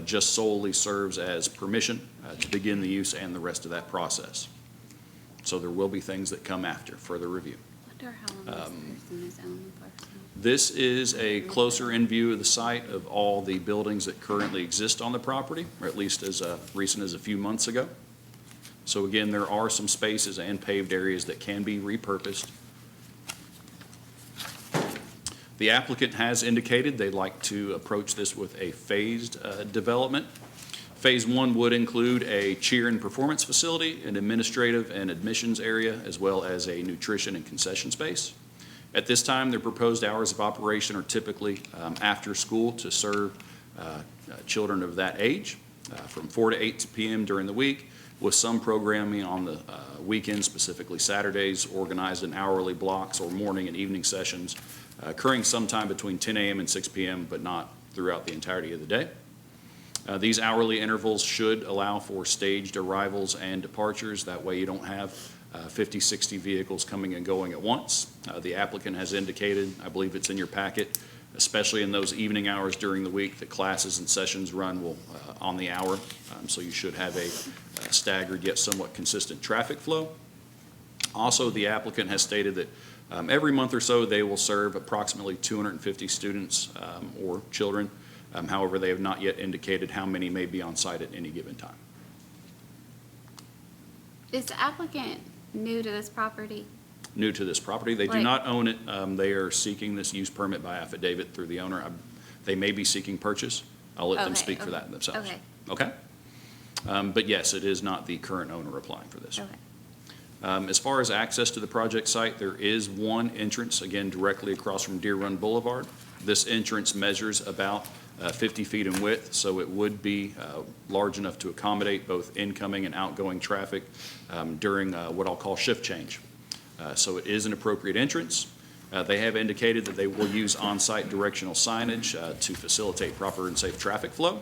just solely serves as permission to begin the use and the rest of that process. So there will be things that come after further review. Wonder how long this person has owned the parcel. This is a closer in view of the site of all the buildings that currently exist on the property, or at least as recent as a few months ago. So again, there are some spaces and paved areas that can be repurposed. The applicant has indicated they'd like to approach this with a phased development. Phase 1 would include a cheer and performance facility, an administrative and admissions area, as well as a nutrition and concession space. At this time, their proposed hours of operation are typically after school to serve children of that age, from 4 to 8 p.m. during the week, with some programming on the weekends, specifically Saturdays, organized in hourly blocks or morning and evening sessions, occurring sometime between 10 a.m. and 6 p.m., but not throughout the entirety of the day. These hourly intervals should allow for staged arrivals and departures. That way you don't have 50, 60 vehicles coming and going at once. The applicant has indicated, I believe it's in your packet, especially in those evening hours during the week, that classes and sessions run on the hour. So you should have a staggered yet somewhat consistent traffic flow. Also, the applicant has stated that every month or so they will serve approximately 250 students or children. However, they have not yet indicated how many may be on site at any given time. Is the applicant new to this property? New to this property. They do Right. not own it. They are seeking this use permit by affidavit through the owner. They may be seeking purchase. I'll let them Okay, speak for okay. that themselves. Okay. Okay? But yes, it is not the current owner applying for this. Okay. As far as access to the project site, there is one entrance, again, directly across from Deer Run Boulevard. This entrance measures about 50 feet in width, so it would be large enough to accommodate both incoming and outgoing traffic during what I'll call shift change. So it is an appropriate entrance. They have indicated that they will use on-site directional signage to facilitate proper and safe traffic flow.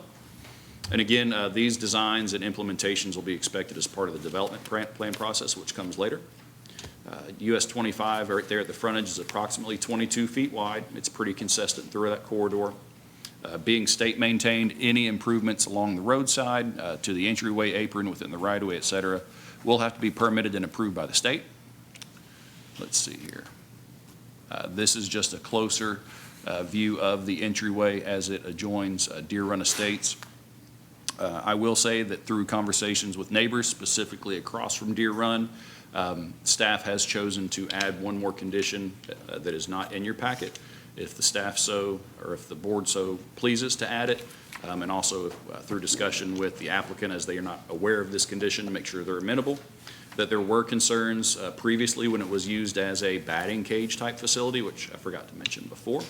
And again, these designs and implementations will be expected as part of the development plan process, which comes later. US 25 right there at the frontage is approximately 22 feet wide. It's pretty consistent through that corridor. Being state maintained, any improvements along the roadside to the entryway apron within the right-of-way, et cetera, will have to be permitted and approved by the state. Let's see here. This is just a closer view of the entryway as it adjoins Deer Run Estates. I will say that through conversations with neighbors, specifically across from Deer Run, staff has chosen to add one more condition that is not in your packet. If the staff so, or if the board so pleases to add it, and also through discussion with the applicant as they are not aware of this condition to make sure they're amenable, that there were concerns previously when it was used as a batting cage type facility, which I forgot to mention before.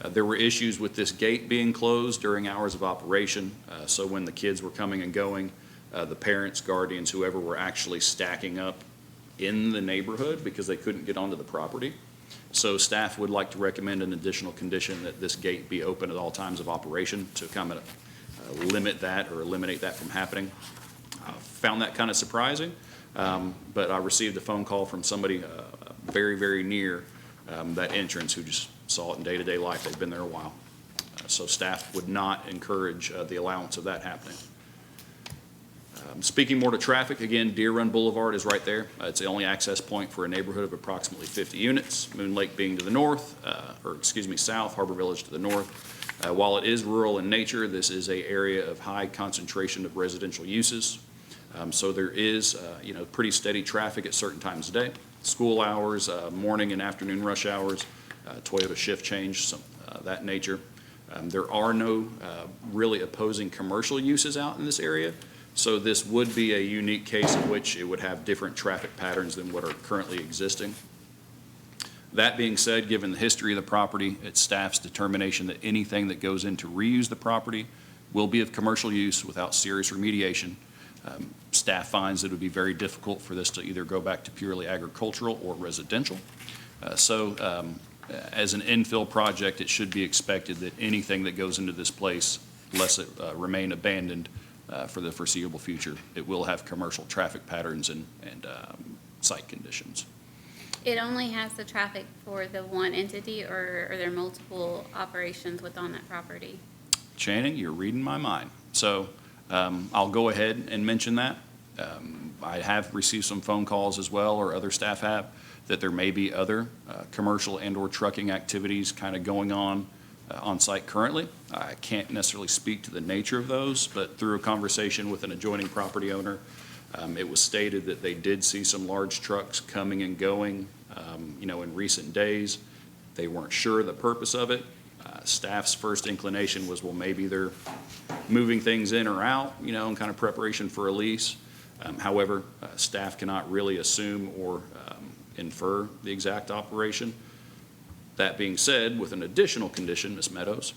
There were issues with this gate being closed during hours of operation, so when the kids were coming and going, the parents, guardians, whoever were actually stacking up in the neighborhood because they couldn't get onto the property. So staff would like to recommend an additional condition that this gate be open at all times of operation to kind of limit that or eliminate that from happening. I found that kind of surprising, but I received a phone call from somebody very, very near that entrance who just saw it in day-to-day life. They've been there a while. So staff would not encourage the allowance of that happening. Speaking more to traffic, again, Deer Run Boulevard is right there. It's the only access point for a neighborhood of approximately 50 units, Moon Lake being to the north, south, Harbor Village to the north. While it is rural in nature, this is an area of high concentration of residential uses. So there is, pretty steady traffic at certain times of day. School hours, morning and afternoon rush hours, Toyota shift change, that nature. There are no really opposing commercial uses out in this area. So this would be a unique case in which it would have different traffic patterns than what are currently existing. That being said, given the history of the property, it's staff's determination that anything that goes in to reuse the property will be of commercial use without serious remediation. Staff finds that it would be very difficult for this to either go back to purely agricultural or residential. As an infill project, it should be expected that anything that goes into this place, lest it remain abandoned, for the foreseeable future, it will have commercial traffic patterns and site conditions. It only has the traffic for the one entity, or are there multiple operations within that property? Channing, you're reading my mind. So I'll go ahead and mention that. I have received some phone calls as well, or other staff have, that there may be other commercial and or trucking activities kind of going on site currently. I can't necessarily speak to the nature of those, but through a conversation with an adjoining property owner, it was stated that they did see some large trucks coming and going, in recent days. They weren't sure the purpose of it. Staff's first inclination was, well, maybe they're moving things in or out, in kind of preparation for a lease. However, staff cannot really assume or infer the exact operation. That being said, with an additional condition, Ms. Meadows,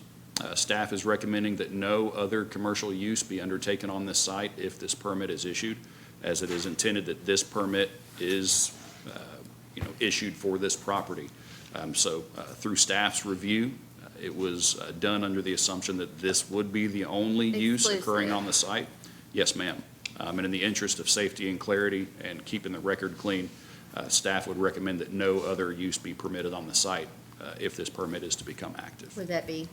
staff is recommending that no other commercial use be undertaken on this site if this permit is issued, as it is intended that this permit is, issued for this property. So through staff's review, it was done under the assumption that this would be the only use occurring Exclusive. on the site. Yes, ma'am. And in the interest of safety and clarity and keeping the record clean, staff would recommend that no other use be permitted on the site if this permit is to become active. Would that be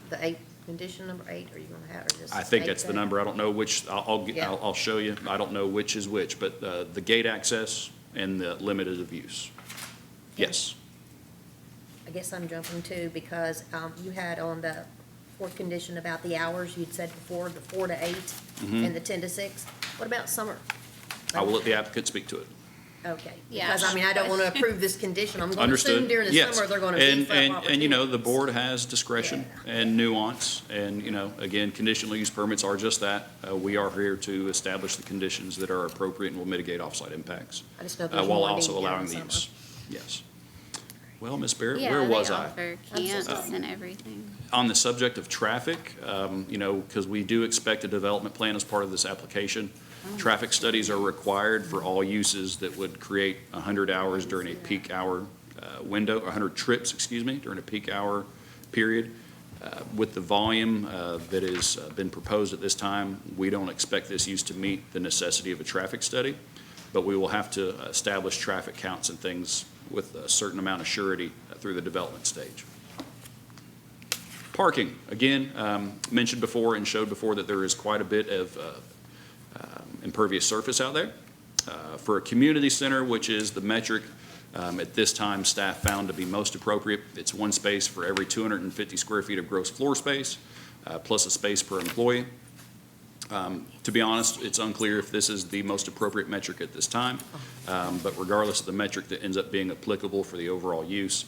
the condition number 8, or you gonna have, or just? I think state that's the that? number. I don't know which, Yeah. I'll show you. I don't know which is which, but the gate access and the limited of use. Yes. I guess I'm jumping too, because you had on the 4th condition about the hours, you'd said before, the 4 to 8 and the 10 to 6. What about summer? I will let the applicant speak to it. Okay, Yeah. because I mean, I don't want to approve this condition. I'm going to Understood? assume during the Yes. summer, they're going to be And, for and you know, the opportunities. board has discretion and nuance, and, again, conditional use permits are just that. We are here to establish the conditions that are appropriate and will mitigate offsite impacts, I just know there's while more also needed during allowing the summer. use. Yes. Well, Ms. Barrett, Yeah, where was they I? offer I'm so camps sorry. and everything. On the subject of traffic, because we do expect a development plan as part of this application. Traffic studies are required for all uses that would create 100 hours during a peak hour window, 100 trips, during a peak hour period. With the volume that has been proposed at this time, we don't expect this use to meet the necessity of a traffic study, but we will have to establish traffic counts and things with a certain amount of surety through the development stage. Parking, again, mentioned before and showed before that there is quite a bit of impervious surface out there. For a community center, which is the metric at this time staff found to be most appropriate, it's one space for every 250 square feet of gross floor space, plus a space per employee. To be honest, it's unclear if this is the most appropriate metric at this time, but regardless of the metric that ends up being applicable for the overall use,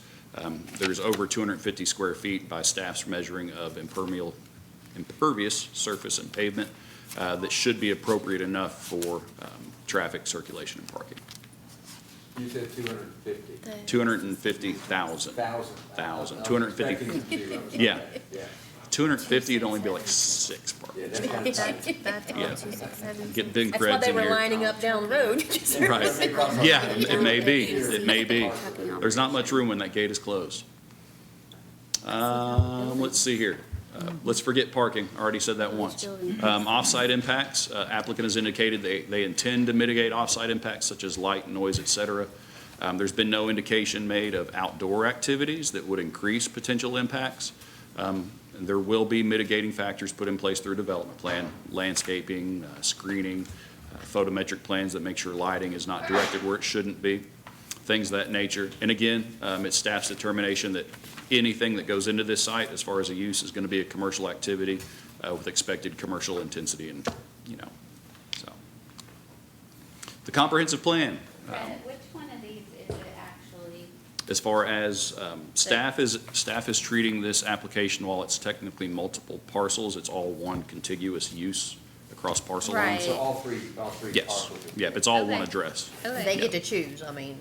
there's over 250 square feet by staff's measuring of impervious surface and pavement that should be appropriate enough for traffic circulation and parking. You said 250. 250,000. Thousand. 250. Yeah. Yeah. 250, it'd only be like 6 parking. Yeah, that's kind of tight. That's all Yeah. 267. Get big That's why creds they in were here. lining up down the road. Right. Yeah, it may be. It may be. There's not much room when that gate is closed. Let's see here. Let's forget parking. I already said that once. Off-site impacts, applicant has indicated they intend to mitigate off-site impacts such as light, noise, et cetera. There's been no indication made of outdoor activities that would increase potential impacts. And there will be mitigating factors put in place through a development plan, landscaping, screening, photometric plans that make sure lighting is not directed where it shouldn't be, things of that nature. And again, it's staff's determination that anything that goes into this site as far as a use is going to be a commercial activity with expected commercial intensity and, so. The comprehensive plan. Which one of these is it actually? As far as staff is treating this application, while it's technically multiple parcels, it's all one contiguous use across parcel lines. Right. So all three Yes, parcels. yeah, it's all one Okay. address. They get to choose, I mean,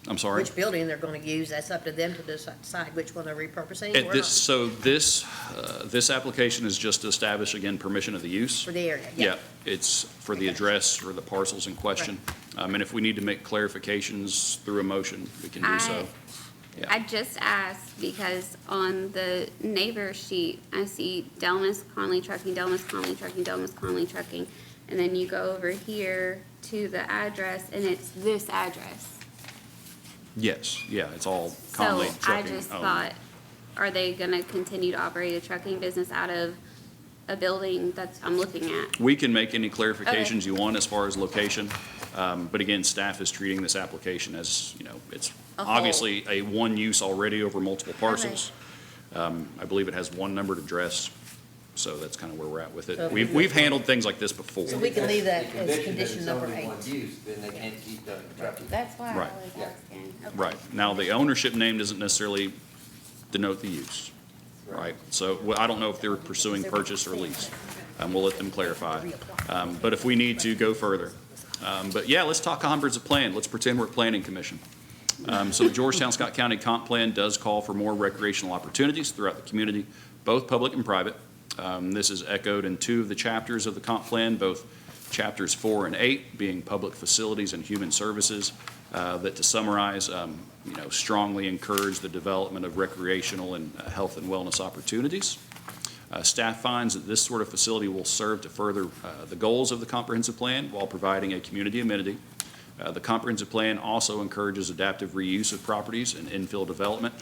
I'm sorry? which building they're going to use. That's up to them to decide which one they're repurposing At or this, not. so this application is just to establish, again, permission of the use. For the area, Yeah, it's for the Okay. address for the parcels in question. And if we need to make clarifications through a motion, we can do so. Yeah. I just asked because on the neighbor sheet, I see Delmas Conley Trucking, Delmas Conley Trucking, Delmas Conley Trucking. And then you go over here to the address and it's this address. Yes, yeah, it's all Conley So I Trucking just owned. thought, are they gonna continue to operate a trucking business out of a building that's, I'm looking at? We can make any clarifications you want as far as location. But again, staff is treating this application as, it's A whole. obviously a one use already over multiple parcels. I believe it has one numbered address, so that's kind of where we're at with So it. if We've, we- we've handled things like this before. So we can leave that The as that condition it's number only 8. one use, then they can't keep the trucking. That's why I Right. was Yeah. asking. Okay. Right. Now, the ownership name doesn't necessarily denote the use, right? So well, I don't know if they're pursuing purchase or lease. We'll let them clarify. But if we need to go further. But yeah, let's talk comprehensive plan. Let's pretend we're planning commission. So the Georgetown-Scott County Comp Plan does call for more recreational opportunities throughout the community, both public and private. This is echoed in 2 of the chapters of the comp plan, both chapters 4 and 8 being public facilities and human services, that to summarize, strongly encourage the development of recreational and health and wellness opportunities. Staff finds that this sort of facility will serve to further the goals of the comprehensive plan while providing a community amenity. The comprehensive plan also encourages adaptive reuse of properties and infill development.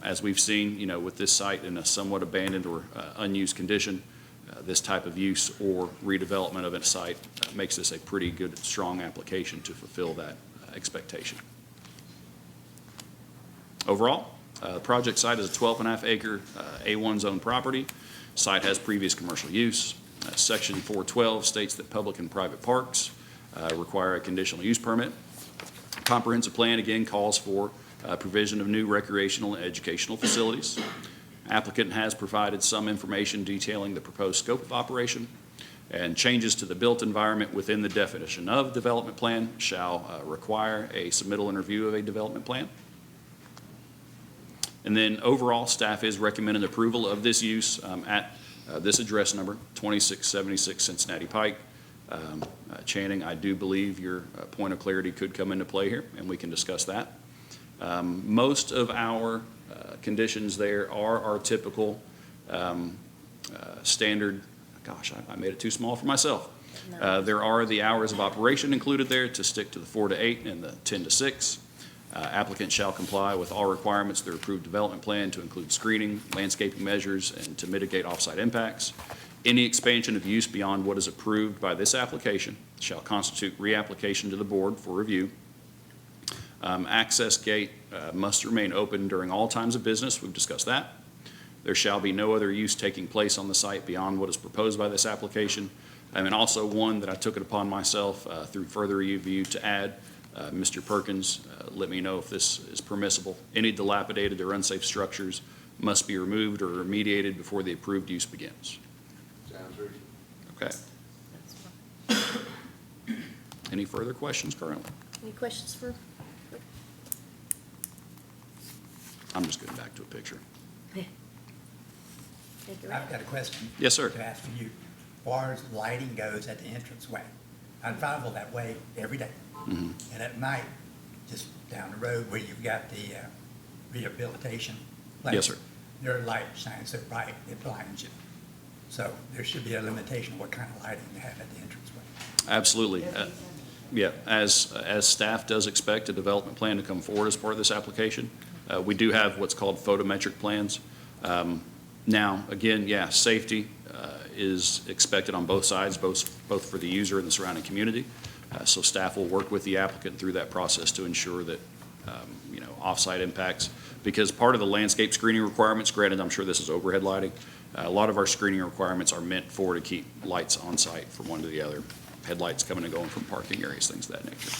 As we've seen, with this site in a somewhat abandoned or unused condition, this type of use or redevelopment of a site makes this a pretty good, strong application to fulfill that expectation. Overall, the project site is a 12.5 acre A1 zone property. Site has previous commercial use. Section 412 states that public and private parks require a conditional use permit. Comprehensive plan again calls for provision of new recreational and educational facilities. Applicant has provided some information detailing the proposed scope of operation, and changes to the built environment within the definition of development plan shall require a submittal and review of a development plan. And then overall, staff is recommending approval of this use at this address number, 2676 Cincinnati Pike. Channing, I do believe your point of clarity could come into play here, and we can discuss that. Most of our conditions there are our typical standard. Gosh, I made it too small for myself. There are the hours of operation included there to stick to the 4 to 8 and the 10 to 6. Applicant shall comply with all requirements of their approved development plan to include screening, landscaping measures, and to mitigate offsite impacts. Any expansion of use beyond what is approved by this application shall constitute reapplication to the board for review. Access gate must remain open during all times of business. We've discussed that. There shall be no other use taking place on the site beyond what is proposed by this application. And also one that I took it upon myself through further review to add. Mr. Perkins, let me know if this is permissible. Any dilapidated or unsafe structures must be removed or remediated before the approved use begins. Sounds reasonable. Okay. Any further questions currently? Any questions for? I'm just going back to a picture. I've got a question. Yes, sir. To ask for you. As far as lighting goes at the entranceway, I travel that way every day. Mhm. And at night, just down the road where you've got the rehabilitation place. Yes, sir. Their light shines so bright, it blinds you. So there should be a limitation of what kind of lighting you have at the entranceway. Absolutely. Yeah, as staff does expect a development plan to come forward as part of this application, we do have what's called photometric plans. Now, again, yeah, safety is expected on both sides, both for the user and the surrounding community. So staff will work with the applicant through that process to ensure that, off-site impacts, because part of the landscape screening requirements, granted, I'm sure this is overhead lighting, a lot of our screening requirements are meant to keep lights on site from one to the other, headlights coming and going from parking areas, things of that nature.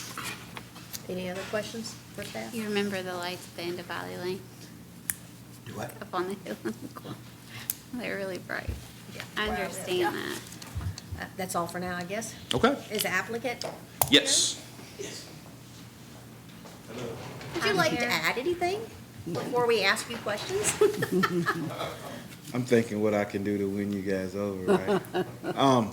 Any other questions for staff? You remember the lights at the end of Valley Lane Do what? up on the hill in the corner? They're really bright. Yeah. I Yeah. understand that. That's all for now, I guess. Okay. Is the applicant? Yes. Would you like to here. add anything before we ask you questions? I'm thinking what I can do to win you guys over, right?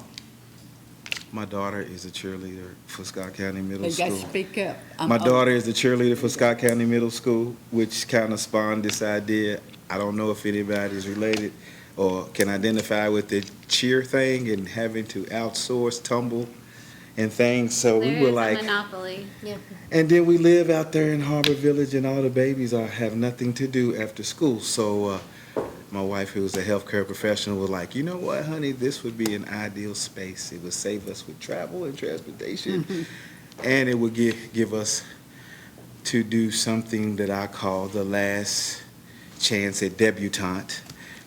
My daughter is a cheerleader for Scott County Middle You got to School. speak up. My daughter is a cheerleader for Scott County Middle School, which kind of spawned this idea. I don't know if anybody is related or can identify with the cheer thing and having to outsource tumble and things. So we There were is a like, monopoly. Yeah. and then we live out there in Harbor Village, and all the babies have nothing to do after school. So my wife, who's a healthcare professional, was like, you know what, honey, this would be an ideal space. It would save us with travel and transportation, and it would give us to do something that I call the last chance at debutante,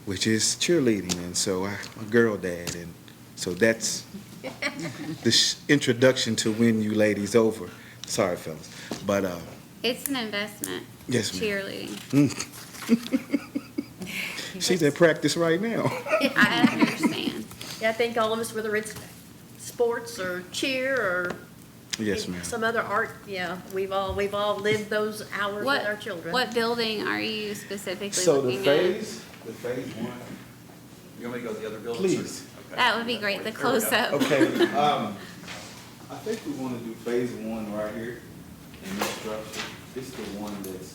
which is cheerleading. And so I'm a girl dad, and so that's the introduction to win you ladies over. Sorry, fellas. But It's an investment. Yes, ma'am. Cheerleading. she's at practice right now. I understand. Yeah, I think all of us, whether it's sports or cheer or Yes, ma'am. Some other art, yeah, we've all lived those hours with our children. What building are you specifically So the looking at? phase one, You want me to go to the other building? please. That would be great, the close-up. Okay, I think we wanna do phase one right here in this structure. It's the one that's,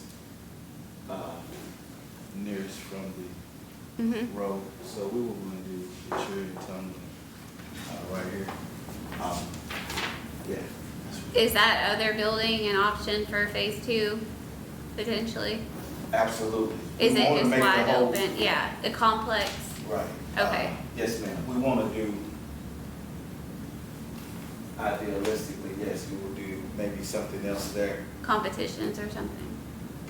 nearest from the Mhm. road. So we were gonna do the children tunnel, right here. Yeah. Is that other building an option for phase two, potentially? Absolutely. Is We it wanna just make the wide whole- open? Yeah, the complex, Right. Okay. Yes, ma'am. We wanna do, idealistically, yes, we will do maybe something else there. competitions or something?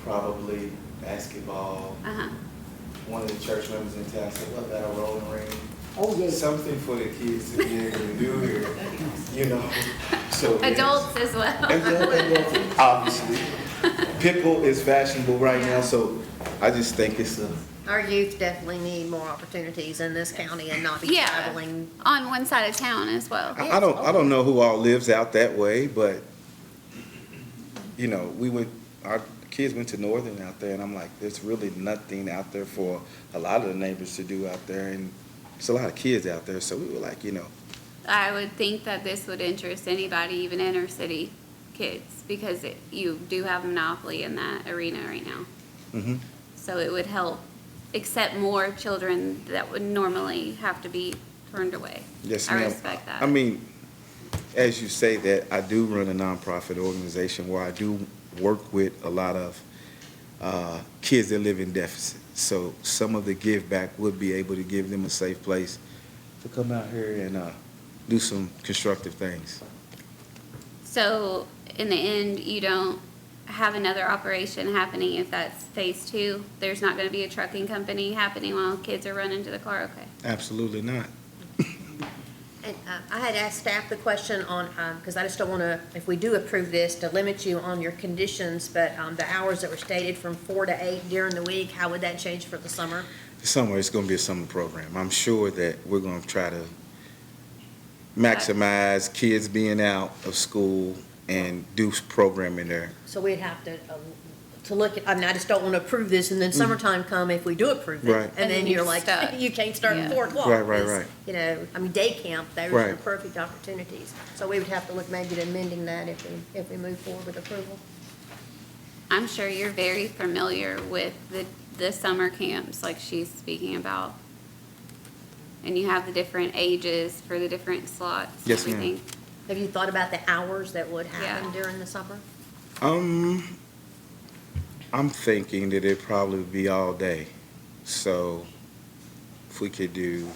Probably basketball. Uh-huh. One of the church members in town said, what about a rolling ring? Oh, yes. Something for the kids to be able to do here, you know, so. yes. Adults as well. Adults, obviously. Pickle is fashionable right now, so I just think it's a, Our youth definitely need more opportunities in this county and not be Yeah. traveling. On one side of town as well. I don't know who all lives out that way, but, you know, our kids went to Northern out there, and I'm like, there's really nothing out there for a lot of the neighbors to do out there, and there's a lot of kids out there, so we were like, you know, I would think that this would interest anybody, even inner city kids, because you do have a monopoly in that arena right now. mhm. So it would help accept more children that would normally have to be turned away. Yes, I ma'am. respect that. I mean, as you say that, I do run a nonprofit organization where I do work with a lot of kids that live in deficit. So some of the give back would be able to give them a safe place to come out here and do some constructive things. So in the end, you don't have another operation happening if that's phase two? There's not gonna be a trucking company happening while kids are running to the car? Okay. Absolutely not. And I had asked staff the question on, because I just don't want to, if we do approve this, to limit you on your conditions, but the hours that were stated from 4 to 8 during the week, how would that change for the summer? Somewhere it's gonna be a summer program. I'm sure that we're gonna try to maximize kids being out of school and do programming there. So we'd have to look at, I mean, I just don't want to approve this and then summertime come if we do approve it. Right. And then you're like, stuck. you can't start at Yeah. 4 o'clock. Right, right, 'cause, right. You know, I mean, day camp, those are Right. perfect opportunities. So we would have to look maybe at amending that if we move forward with approval. I'm sure you're very familiar with the summer camps like she's speaking about. And you have the different ages for the different slots and Yes, ma'am. everything. Have you thought about the hours that would happen Yeah. during the summer? I'm thinking that it'd probably be all day. So if we could do,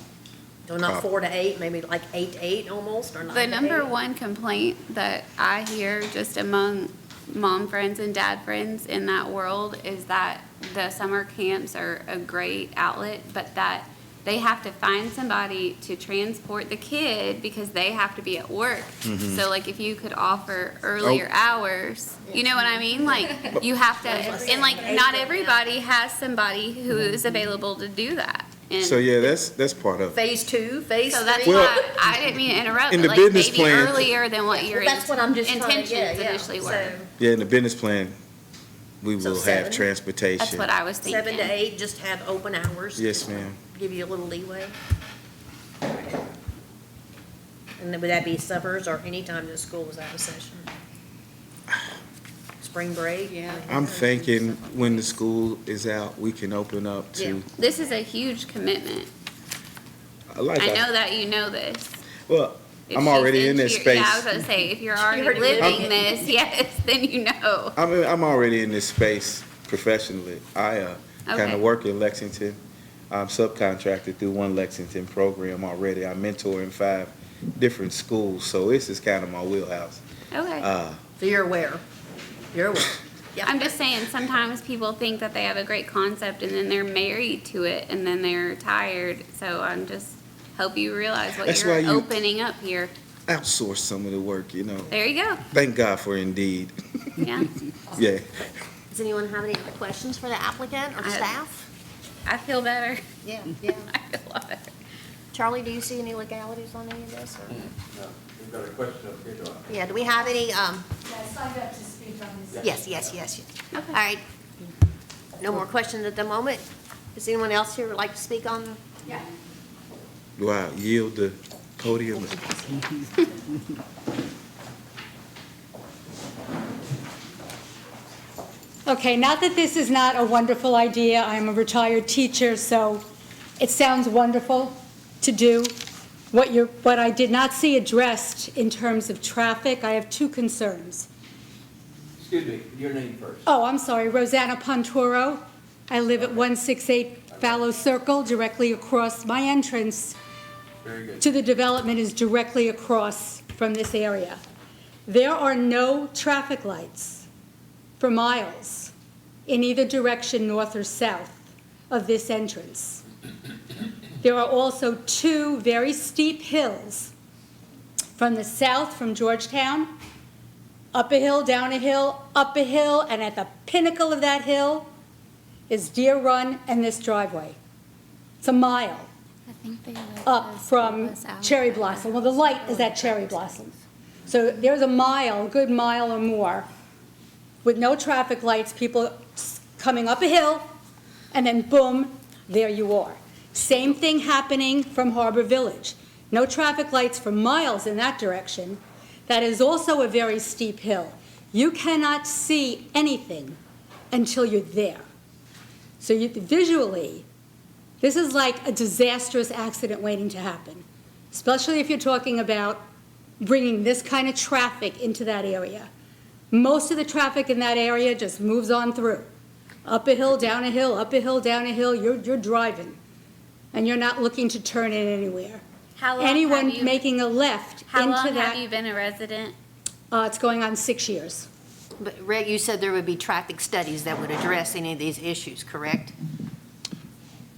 So not 4 to 8, maybe like 8 to 8 almost, or 9 to The 8? number one complaint that I hear just among mom friends and dad friends in that world is that the summer camps are a great outlet, but that they have to find somebody to transport the kid because they have to be at work. So like if you could offer earlier hours, you know what I mean? Like you have to, and like not everybody has somebody who is available to do that. And so yeah, that's part of it. Phase 2, phase 3? so that's Well, why I didn't mean to interrupt, in but the like business maybe plan- earlier than what your Well, that's what I'm just trying to, intentions initially were. So Yeah, in the business plan, we So will 7? have transportation. That's what I was thinking. 7 to 8, just have open hours. Yes, ma'am. Give you a little leeway. And then would that be summers or any time the school was out of session? Spring break? Yeah. I'm thinking when the school is out, we can open up Yeah. to, This is a huge commitment. like, I know that you know this. well, If I'm she's already in this your- space. Yeah, I was gonna say, if you're already already living living this, yes, then you know. I'm already in this space professionally. I kind Okay. of work in Lexington. I'm subcontracted through one Lexington program already. I mentor in 5 different schools, so this is kind of my wheelhouse. Okay. So you're aware? You're aware? Yeah. I'm just saying, sometimes people think that they have a great concept and then they're married to it and then they're tired. So I'm just, hope you realize what That's you're why you- opening up here. Outsource some of the work, you know. There you go. Thank God for Indeed. Yeah. Yeah. Does anyone have any other questions for the applicant or I- staff? I feel better. Yeah, yeah. I feel a lot better. Charlie, do you see any legalities on any of this? Or? No, we've got a question up here, do I? Yeah, do we have any, Yeah, I signed up to speak on this. yes. All right. No more questions at the moment. Does anyone else here would like to speak on? Yeah. Do I yield the podium? Okay, not that this is not a wonderful idea. I'm a retired teacher, so it sounds wonderful to do. What I did not see addressed in terms of traffic, I have two concerns. Excuse me, your name first. Oh, I'm sorry, Rosanna Ponturo. I live at 168 Fallow Circle, directly across. My entrance Very good. to the development is directly across from this area. There are no traffic lights for miles in either direction, north or south, of this entrance. There are also two very steep hills from the south, from Georgetown, up a hill, down a hill, up a hill, and at the pinnacle of that hill is Deer Run and this driveway. It's a mile I think they let up us from help us out. Cherry Blossom. Well, the light is at Cherry Blossom. So there's a mile, a good mile or more, with no traffic lights, people coming up a hill, and then boom, there you are. Same thing happening from Harbor Village. No traffic lights for miles in that direction. That is also a very steep hill. You cannot see anything until you're there. So visually, this is like a disastrous accident waiting to happen, especially if you're talking about bringing this kind of traffic into that area. Most of the traffic in that area just moves on through. Up a hill, down a hill, up a hill, down a hill, you're driving, and you're not looking to turn in anywhere. How long Anyone have you, making a left how into long that, have you been a resident? it's going on 6 years. But Reg, you said there would be traffic studies that would address any of these issues, correct?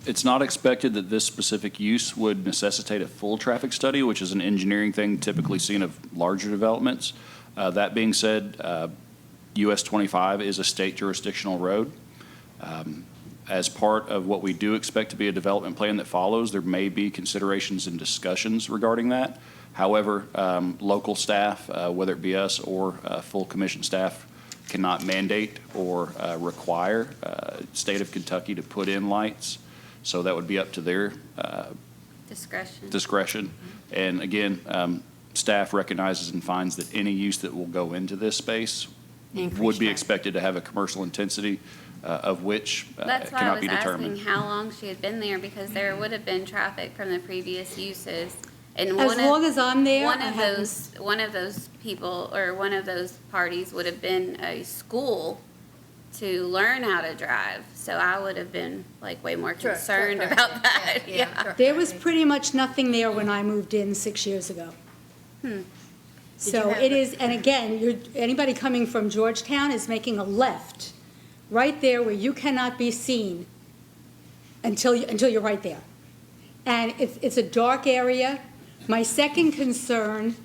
It's not expected that this specific use would necessitate a full traffic study, which is an engineering thing typically seen of larger developments. That being said, US 25 is a state jurisdictional road. As part of what we do expect to be a development plan that follows, there may be considerations and discussions regarding that. However, local staff, whether it be us or full commission staff, cannot mandate or require state of Kentucky to put in lights. So that would be up to their discretion. And again, staff recognizes and finds that any use that will go into this space would be expected to have a commercial intensity of which That's why I cannot was be determined. asking how long she had been there, because there would have been traffic from the previous uses. And As long as I'm there, one I of haven't- one of those people, or one of those parties would have been a school to learn how to drive. So I would have been like way more Sure, concerned sure. about that. Yeah. There was pretty much nothing there when I moved in 6 years ago. So have it a- is, and again, anybody coming from Georgetown is making a left, right there where you cannot be seen until you're right there. And it's a dark area. My second concern,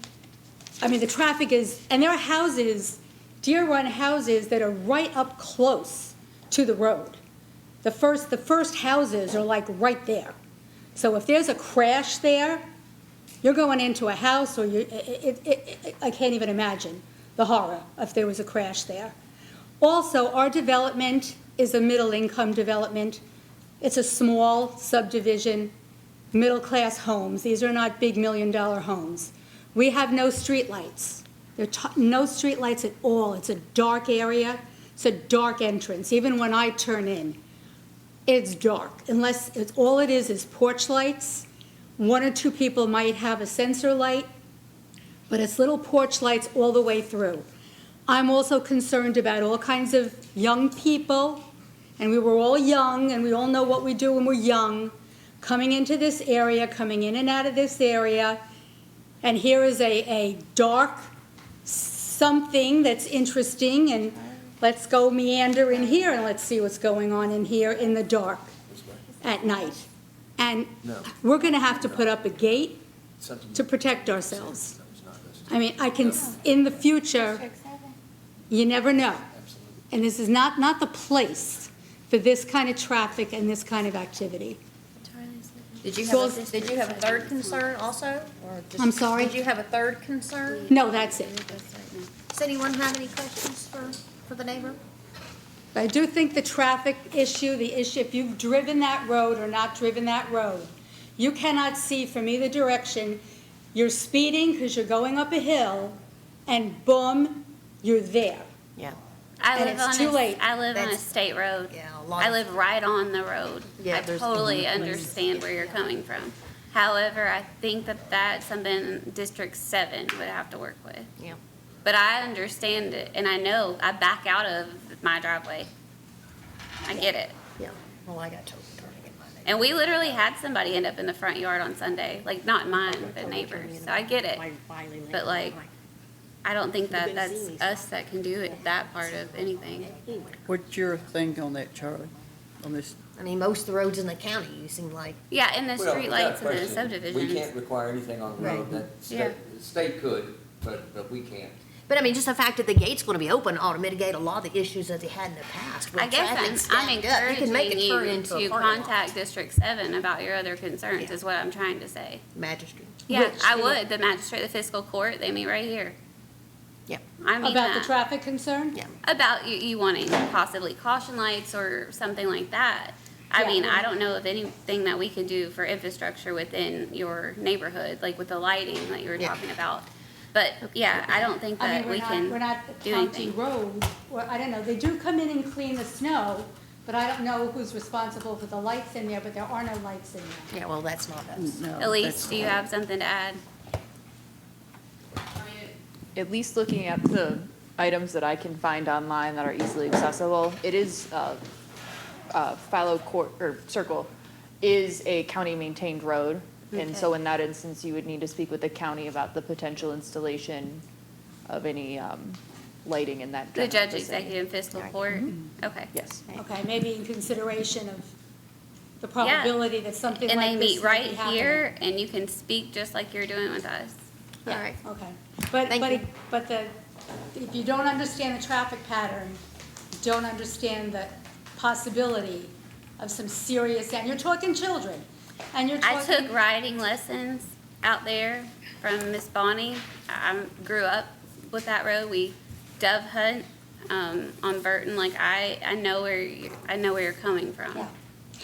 I mean, the traffic is, and there are houses, Deer Run houses that are right up close to the road. The first houses are like right there. So if there's a crash there, you're going into a house, or I can't even imagine the horror if there was a crash there. Also, our development is a middle-income development. It's a small subdivision, middle-class homes. These are not big million-dollar homes. We have no streetlights. There are no streetlights at all. It's a dark area. It's a dark entrance. Even when I turn in, it's dark. Unless all it is porch lights. One or two people might have a sensor light, but it's little porch lights all the way through. I'm also concerned about all kinds of young people, and we were all young, and we all know what we do when we're young, coming into this area, coming in and out of this area, and here is a dark something that's interesting, and let's go meander in here and let's see what's going on in here in the dark at night. And we're going to have to put up a gate to protect ourselves. I mean, in the future, you never know. And this is not the place for this kind of traffic and this kind of activity. Did you Schools- have a third concern also? Or just- I'm sorry? Did you have a third concern? No, that's it. Does anyone have any questions for the neighbor? But I do think the traffic issue, if you've driven that road or not driven that road, you cannot see from either direction. You're speeding because you're going up a hill, and boom, you're there. Yeah. I And live it's on too late. I live on a That's- state road. Yeah, a lot I of- live right on the road. Yeah, I there's- totally understand where you're coming from. However, I think that that's something District 7 would have to work with. Yeah. But I understand it, and I know I back out of my driveway. I get it. Yeah. Well, I got told turning in my neighbor. And we literally had somebody end up in the front yard on Sunday, like not mine, but neighbors. So I get it. But like, I don't think that that's us that can do it, that part of anything. What's your thing on that, Charlie? On this, I mean, most of the roads in the county, you seem like, Yeah, and the Well, streetlights without and the question, subdivisions. We can't require anything on the road that Yeah. the state could, but we can't. but I mean, just the fact that the gate's gonna be open ought to mitigate a lot of the issues that they had in the past. when I guess traffic's I'm stacked up. You can make encouraging it turn you into a to parking lot. contact District 7 about your other concerns, Yeah. is what I'm trying to say. Magistrate. Yeah, Which, I you know, would. The magistrate, the fiscal court, they meet right here. Yeah. I mean About the that. traffic concern? Yeah. About you wanting possibly caution lights or something like that. I Yeah. mean, I don't know of anything that we can do for infrastructure within your neighborhood, like with the lighting that you were Yeah. talking about. But, yeah, I don't think I that mean, we can we're not do county anything. road, well, I don't know, they do come in and clean the snow, but I don't know who's responsible for the lights in there, but there are no lights in there. Yeah, well, that's not us. no. Elise, that's do you not- have something to add? At least looking at the items that I can find online that are easily accessible, it is, Philo Court, or Circle, is a county-maintained road. And so in that instance, you would need to speak with the county about the potential installation of any, lighting in that. The general judge, vicinity. executive, fiscal court? Okay. Yes. Okay, maybe in consideration of the probability that something And they like this meet might right be happening. here, and you can speak just like you're doing with us. All right. Okay, but, Thank you. but if you don't understand the traffic pattern, you don't understand the possibility of some serious, and you're talking children, and you're I talking. took riding lessons out there from Miss Bonnie. I grew up with that road. We dove hunt on Burton. Like I know where you're coming from. Yeah.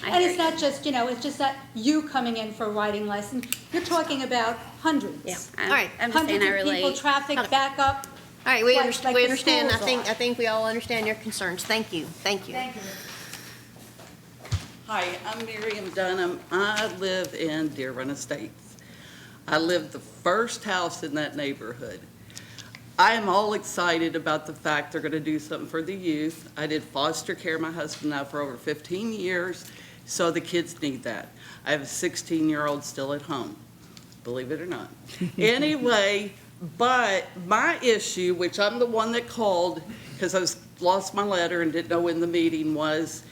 I And hear it's you. not just, it's just that you coming in for a riding lesson, you're talking about hundreds. Yeah. I'm, All right. I'm just saying I Hundreds of people, relate. traffic, Okay. backup. All right, we Like- understand, like we the understand. I schools are. think we all understand your concerns. Thank you. Thank you. Thank you. Hi, I'm Miriam Dunham. I live in Deer Run Estates. I live the first house in that neighborhood. I am all excited about the fact they're going to do something for the youth. I did foster care, my husband now, for over 15 years, so the kids need that. I have a 16-year-old still at home, believe it or not. Anyway, but my issue, which I'm the one that called, because I lost my letter and didn't know when the meeting was,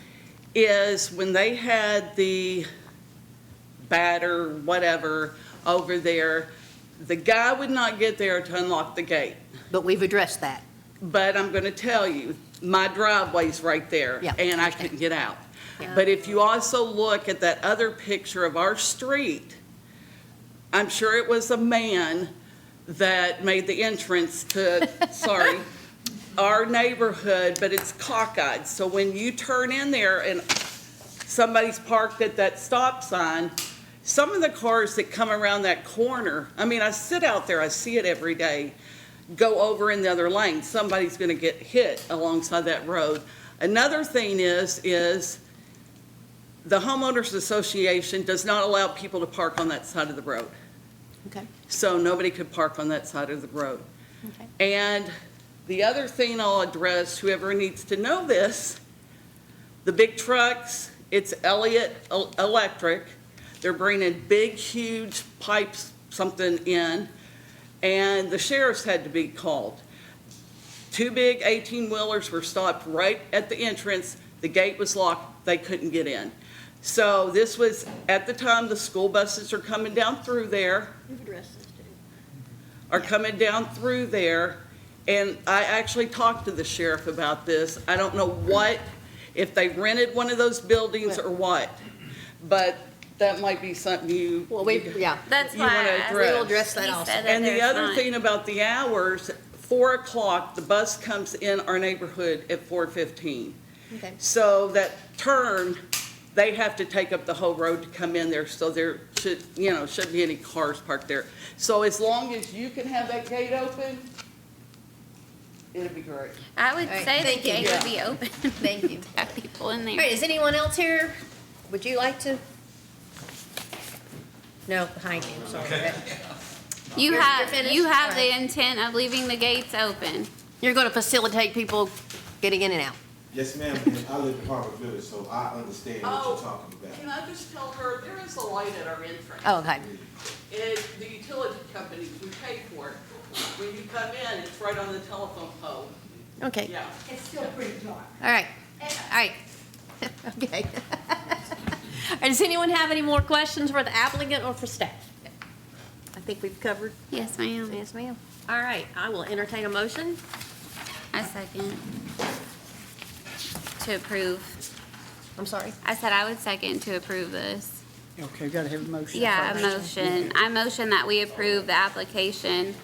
is when they had the batter, whatever, over there, the guy would not get there to unlock the gate. But we've addressed that. But I'm going to tell you, my driveway's right there, Yeah, and I understand. couldn't get out. Yeah. But if you also look at that other picture of our street, I'm sure it was a man that made the entrance to, sorry, our neighborhood, but it's cockeyed. So when you turn in there and somebody's parked at that stop sign, some of the cars that come around that corner, I mean, I sit out there, I see it every day, go over in the other lane. Somebody's going to get hit alongside that road. Another thing is the homeowners association does not allow people to park on that side of the road. Okay. So nobody could park on that side of the road. Okay. And the other thing I'll address, whoever needs to know this, the big trucks, it's Elliott Electric. They're bringing big, huge pipes, something in, and the sheriffs had to be called. 2 big 18-wheelers were stopped right at the entrance. The gate was locked. They couldn't get in. So this was at the time the school buses are coming down through there. We've addressed this too. Are coming down through there, and I actually talked to the sheriff about this. I don't know if they rented one of those buildings or what, but that might be something you. Well, yeah. That's You why wanna I asked. address. We will address that He also. said that And the there's other not. thing about the hours, 4 o'clock, the bus comes in our neighborhood at 4:15. Okay. So that turn, they have to take up the whole road to come in there, so there shouldn't be any cars parked there. So as long as you can have that gate open, it'd be great. I would All right, say the thank you. gate would be open. Thank you. Have people in All right, there. is anyone else here? Would you like to? No, behind you, sorry. You You're have, finished? you have All the right. intent of leaving the gates open. You're gonna facilitate people getting in and out. Yes, ma'am, and I live in Harbor Village, so I understand what Oh, you're talking about. Can I just tell her, there is a light at our entrance. Oh, okay. And the utility company, we pay for it. When you come in, it's right on the telephone pole. Okay. Yeah. It's still pretty dark. All right, all right. Okay. All right, does anyone have any more questions for the applicant or for staff? I think we've covered. Yes, ma'am. Yes, ma'am. All right, I will entertain a motion. I second. To approve. I'm sorry. I said I would second to approve this. Okay, gotta have a motion. Yeah, a motion. I motion that we approve the application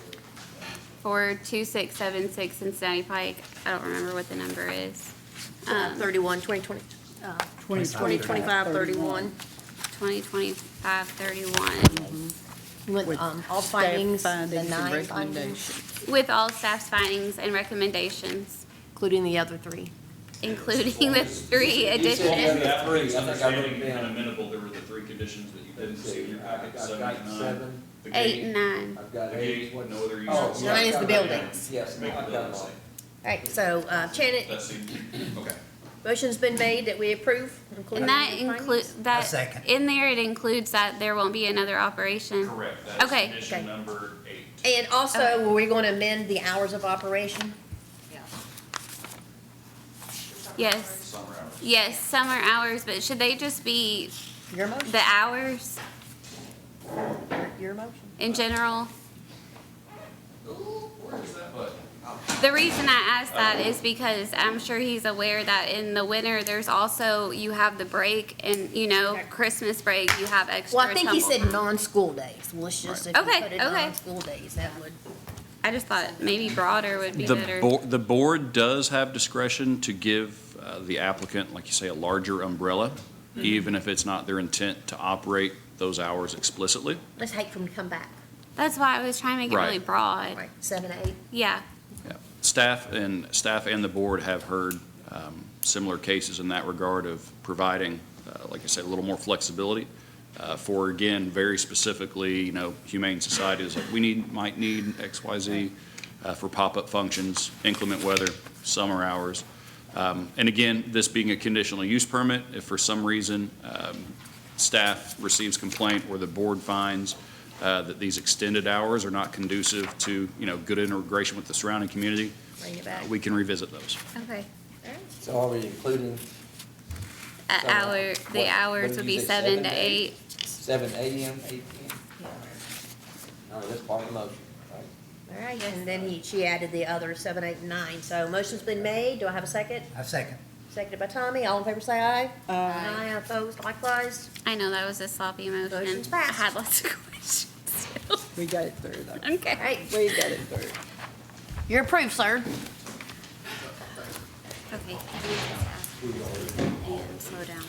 for 2676 Cincinnati Pike. I don't remember what the number is. 31, 2020, 2025, 31. 2025-31. With all findings, the findings and 9 findings, recommendations. With all staff's findings and recommendations, including the other 3. including the 3 You said additions. the applicant's understanding down. and amenable, there were the 3 conditions that you didn't see in your packet, I've 7, got 8, 9. 7. The 8 gate, and 9. I've got the 8. gate, no other use. Oh, of yeah, 9 is I've the got it. buildings. Yes, Make I've the got building it. safe. All right, so Janet, That seems, okay. motion's been made that we approve. including And that the includes, findings? that, second. in there, it includes that there won't be another operation. Correct, that's Okay. condition Okay. number 8. And also, were we going to amend the hours of operation? Yes, Summer hours. yes, summer hours, but should they just be Your motion? the hours Your motion. in general? Where is that button? The reason I ask that is because I'm sure he's aware that in the winter, there's also, you have the break and, Christmas break, you have extra. Well, I think he tumble said time. non-school days. Well, let's just, if you Okay, put it okay. non-school days, that would. I just thought maybe broader would be better. The board does have discretion to give the applicant, like you say, a larger umbrella, even if it's not their intent to operate those hours explicitly. Let's hate for him to come back. That's why I was trying to make it really Right. broad. Right, 7 to 8. Yeah, Yeah. Staff and the board have heard similar cases in that regard of providing, like I said, a little more flexibility for, again, very specifically, humane societies, like might need X, Y, Z for pop-up functions, inclement weather, summer hours. And again, this being a conditional use permit, if for some reason staff receives complaint or the board finds that these extended hours are not conducive to, good integration with the surrounding community, Bring it back. we can revisit those. okay. So are we including The hours what would did you be say, 7 to 8. 7 a.m., 8 p.m.? All right, that's part of the motion, right? All right, and then she added the other 7, 8, and 9. So motion's been made. Do I have a second? I second. Seconded by Tommy. All in favor say aye. Aye. Opposed likewise. I know that was a sloppy motion. Motion's I passed. had lots of questions. We got it through though. All Okay. right, We got it through. you're approved, sir. Okay. And slow down.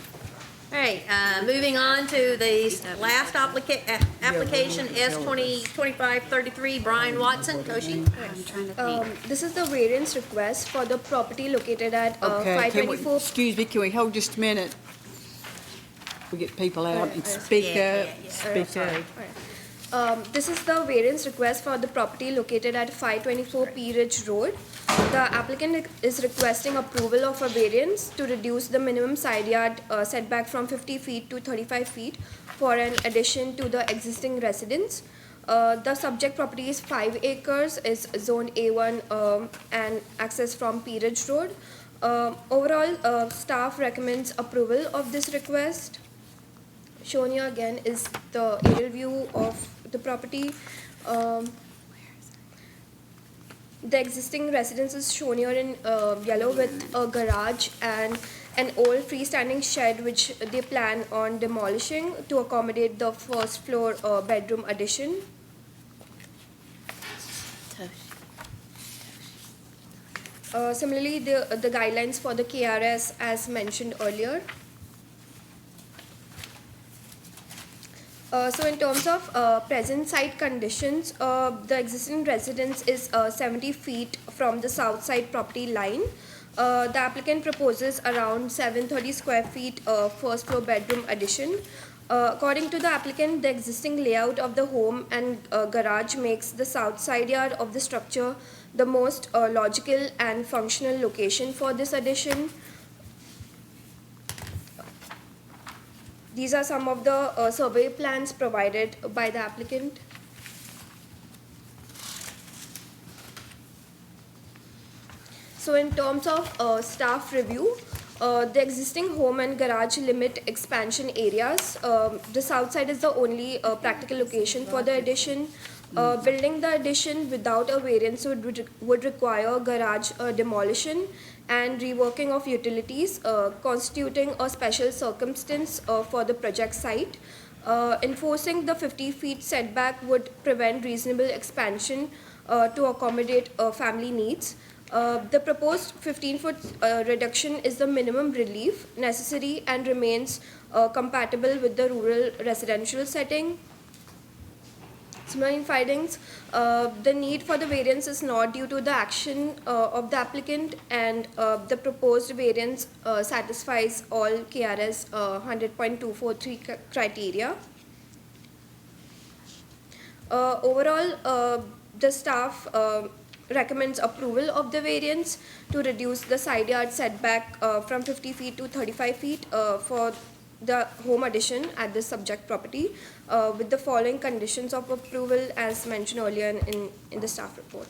All right, moving on to the last application, S 2025-33, Brian Watson. Toshi? I'm trying to think. This is the variance request for the property located at Okay, can we, 524. excuse me, can we hold just a minute? We get people out and speak up, speak up. This is the variance request for the property located at 524 P Ridge Road. The applicant is requesting approval of a variance to reduce the minimum side yard setback from 50 feet to 35 feet for an addition to the existing residence. The subject property is 5 acres, is zone A1 and access from P Ridge Road. Overall, staff recommends approval of this request. Shown here again is the aerial view of the property. The existing residence is shown here in yellow with a garage and an old freestanding shed which they plan on demolishing to accommodate the first floor bedroom addition. Similarly, the guidelines for the KRS as mentioned earlier. So in terms of present site conditions, the existing residence is 70 feet from the south side property line. The applicant proposes around 730 square feet first floor bedroom addition. According to the applicant, the existing layout of the home and garage makes the south side yard of the structure the most logical and functional location for this addition. These are some of the survey plans provided by the applicant. So in terms of staff review, the existing home and garage limit expansion areas. The south side is the only practical location for the addition. Building the addition without a variance would require garage demolition and reworking of utilities, constituting a special circumstance for the project site. Enforcing the 50 feet setback would prevent reasonable expansion to accommodate family needs. The proposed 15-foot reduction is the minimum relief necessary and remains compatible with the rural residential setting. Similar findings, the need for the variance is not due to the action of the applicant, and the proposed variance satisfies all KRS 100.243 criteria. Overall, the staff recommends approval of the variance to reduce the side yard setback from 50 feet to 35 feet for the home addition at the subject property with the following conditions of approval as mentioned earlier in the staff report.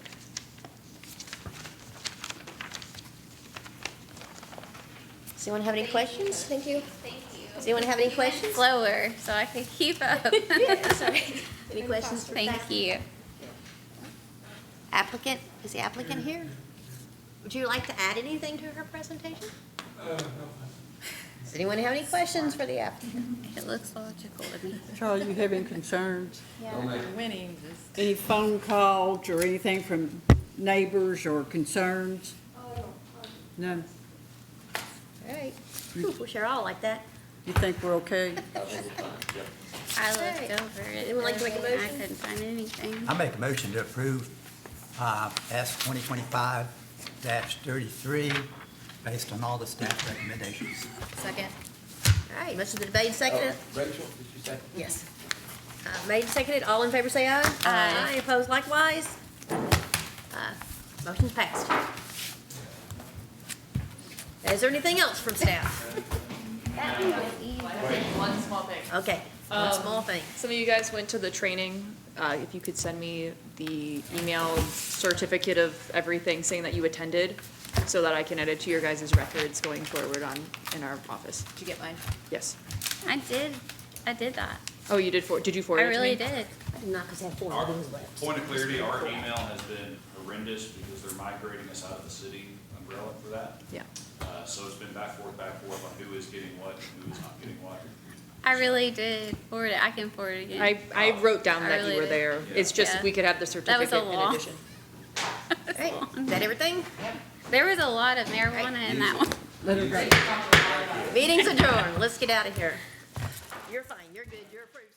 Does anyone have any questions? Thank you. Does anyone have any questions? Slower, so I can keep up. Yeah, sorry. Any questions for Thank staff? you. Applicant, is the applicant here? Would you like to add anything to her presentation? Does anyone have any questions for the applicant? It looks logical to me. Charles, you have any concerns? Winning. Any phone calls or anything from neighbors or concerns? None? All right. Whew, wish they're all like that. You think we're okay? I looked over it. Anyone like to make a earlier, and motion? I couldn't find anything. I make a motion to approve S 2025-33 based on all the staff recommendations. Second. All right, motion's been made and seconded. Rachel, did you say? Yes. Made and seconded, all in favor say aye. Aye. Opposed likewise. Motion's passed. Is there anything else from staff? One small thing. Okay, one small thing. Some of you guys went to the training. If you could send me the emailed certificate of everything saying that you attended, so that I can add it to your guys' records going forward in our office. Did you get mine? Yes. I did that. Oh, you did did you forward I it to really me? did. I did not, because I have 4 meetings left. Point of clarity, our email has been horrendous because they're migrating us out of the city umbrella for that. Yeah. So it's been back forth on who is getting what and who is not getting what. I really did forward it. I can forward it again. I wrote down I that really you were did. there. It's just Yeah. we could have the That was a certificate in long- addition. All right, is that everything? There was a lot of marijuana in that one. Meeting's adjourned. Let's get out of here. You're fine, you're good, you're approved.